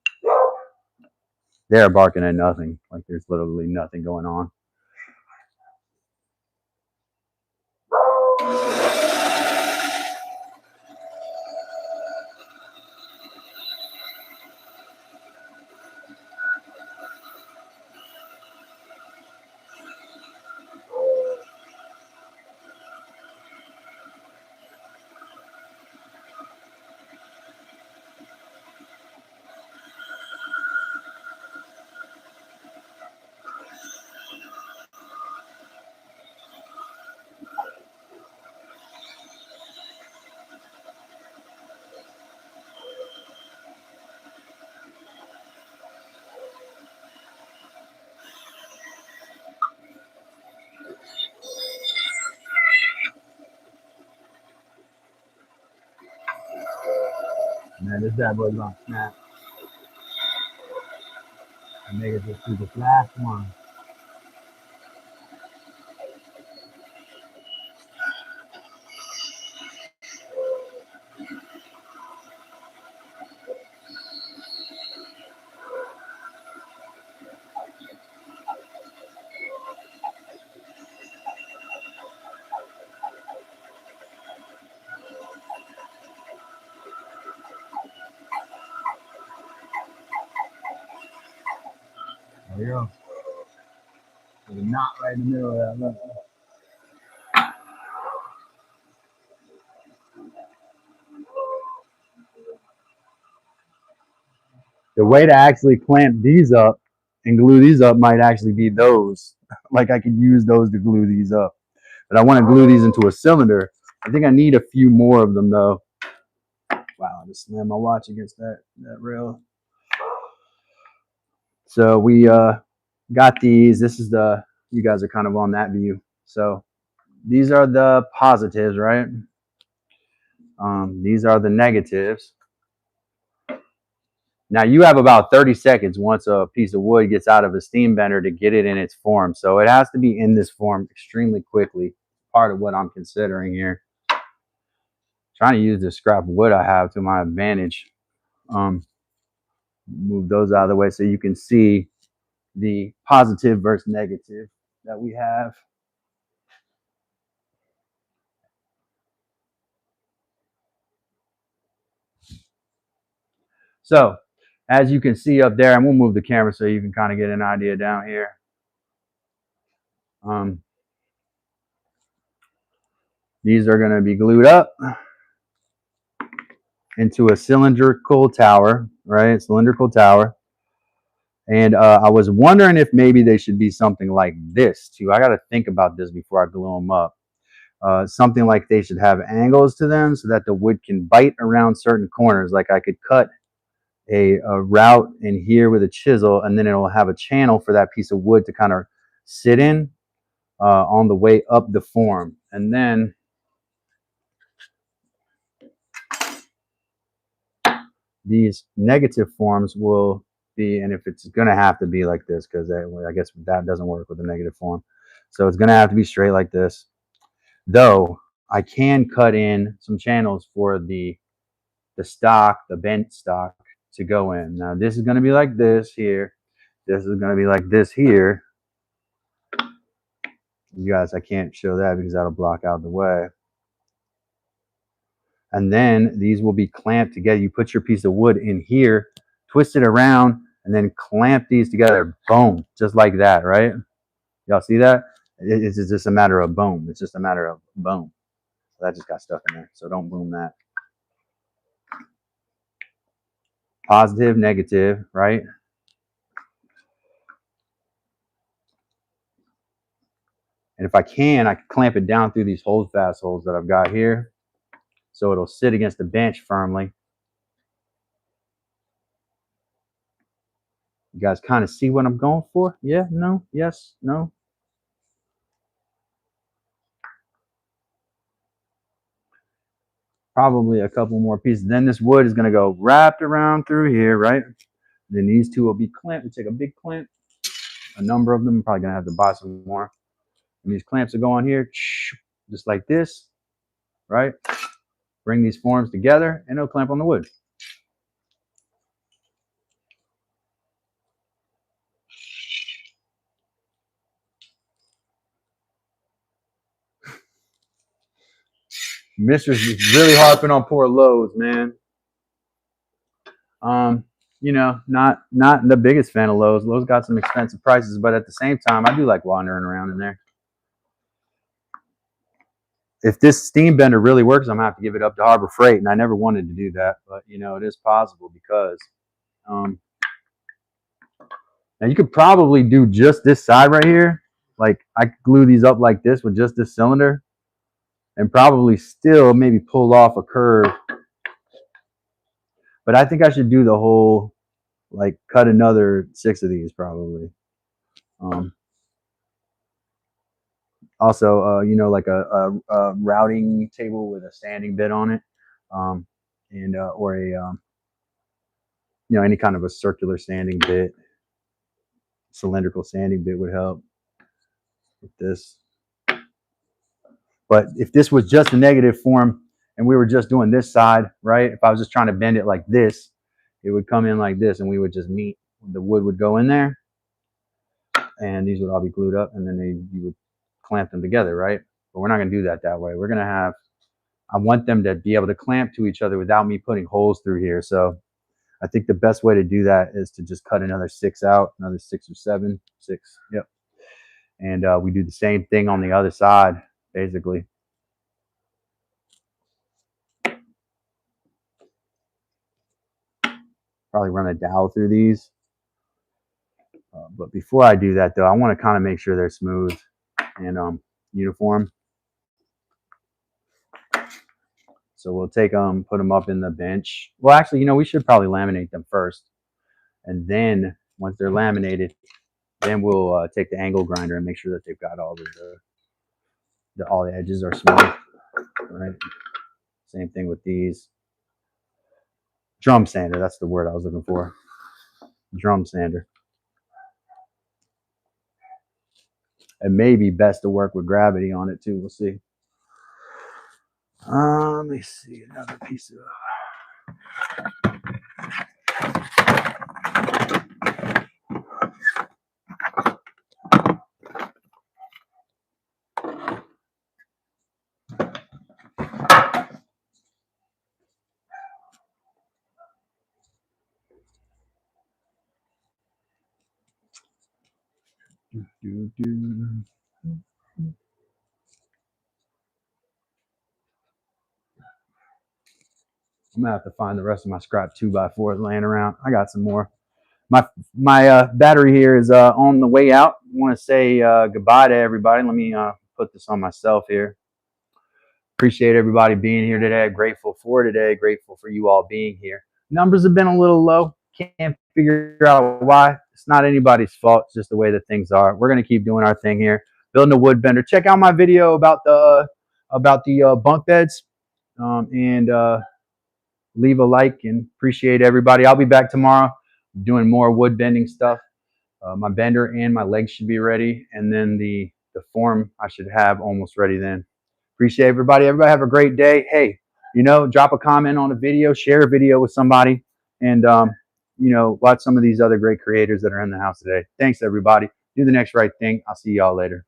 They're barking at nothing. Like there's literally nothing going on. Man, this bad boy's gonna snap. And niggas just do this last one. There you go. There's a knot right in the middle of that. Look. The way to actually clamp these up and glue these up might actually be those. Like I could use those to glue these up. But I want to glue these into a cylinder. I think I need a few more of them though. Wow, I just slammed my watch against that rail. So we got these. This is the, you guys are kind of on that view. So these are the positives, right? These are the negatives. Now you have about 30 seconds once a piece of wood gets out of a steam bender to get it in its form. So it has to be in this form extremely quickly. Part of what I'm considering here. Trying to use the scrap wood I have to my advantage. Move those out of the way so you can see the positive versus negative that we have. So as you can see up there, and we'll move the camera so you can kind of get an idea down here. These are going to be glued up into a cylindrical tower, right? Cylindrical tower. And I was wondering if maybe they should be something like this too. I got to think about this before I glue them up. Something like they should have angles to them so that the wood can bite around certain corners. Like I could cut a route in here with a chisel, and then it'll have a channel for that piece of wood to kind of sit in on the way up the form. And then these negative forms will be, and if it's going to have to be like this, because I guess that doesn't work with a negative form. So it's going to have to be straight like this. Though I can cut in some channels for the stock, the bent stock to go in. Now this is going to be like this here. This is going to be like this here. You guys, I can't show that because that'll block out the way. And then these will be clamped together. You put your piece of wood in here, twist it around, and then clamp these together. Boom, just like that, right? Y'all see that? It's just a matter of boom. It's just a matter of boom. That just got stuck in there, so don't boom that. Positive, negative, right? And if I can clamp it down through these hold fast holes that I've got here, so it'll sit against the bench firmly. You guys kind of see what I'm going for? Yeah, no, yes, no. Probably a couple more pieces. Then this wood is going to go wrapped around through here, right? Then these two will be clamped. We take a big clamp, a number of them. I'm probably going to have to buy some more. And these clamps will go on here, just like this, right? Bring these forms together, and it'll clamp on the wood. Mistress is really harping on poor Lowe's, man. You know, not the biggest fan of Lowe's. Lowe's got some expensive prices, but at the same time, I do like wandering around in there. If this steam bender really works, I'm gonna have to give it up to Harbor Freight, and I never wanted to do that, but you know, it is possible because now you could probably do just this side right here. Like I could glue these up like this with just this cylinder, and probably still maybe pull off a curve. But I think I should do the whole, like cut another 6 of these probably. Also, you know, like a routing table with a sanding bit on it, and or a you know, any kind of a circular sanding bit, cylindrical sanding bit would help with this. But if this was just a negative form and we were just doing this side, right? If I was just trying to bend it like this, it would come in like this, and we would just meet. The wood would go in there, and these would all be glued up, and then you would clamp them together, right? But we're not going to do that way. We're going to have, I want them to be able to clamp to each other without me putting holes through here. So I think the best way to do that is to just cut another 6 out, another 6 or 7, 6, yep. And we do the same thing on the other side, basically. Probably run a dowel through these. But before I do that, though, I want to kind of make sure they're smooth and uniform. So we'll take them, put them up in the bench. Well, actually, you know, we should probably laminate them first. And then once they're laminated, then we'll take the angle grinder and make sure that they've got all all the edges are smooth, right? Same thing with these. Drum sander, that's the word I was looking for. Drum sander. It may be best to work with gravity on it too. We'll see. Let me see another piece of. I'm gonna have to find the rest of my scrap 2x4s laying around. I got some more. My battery here is on the way out. I want to say goodbye to everybody. Let me put this on myself here. Appreciate everybody being here today. Grateful for today. Grateful for you all being here. Numbers have been a little low. Can't figure out why. It's not anybody's fault. It's just the way that things are. We're gonna keep doing our thing here. Building a wood bender. Check out my video about the bunk beds, and leave a like, and appreciate everybody. I'll be back tomorrow doing more wood bending stuff. My bender and my legs should be ready, and then the form I should have almost ready then. Appreciate everybody. Everybody have a great day. Hey, you know, drop a comment on a video, share a video with somebody, and you know, watch some of these other great creators that are in the house today. Thanks, everybody. Do the next right thing. I'll see y'all later.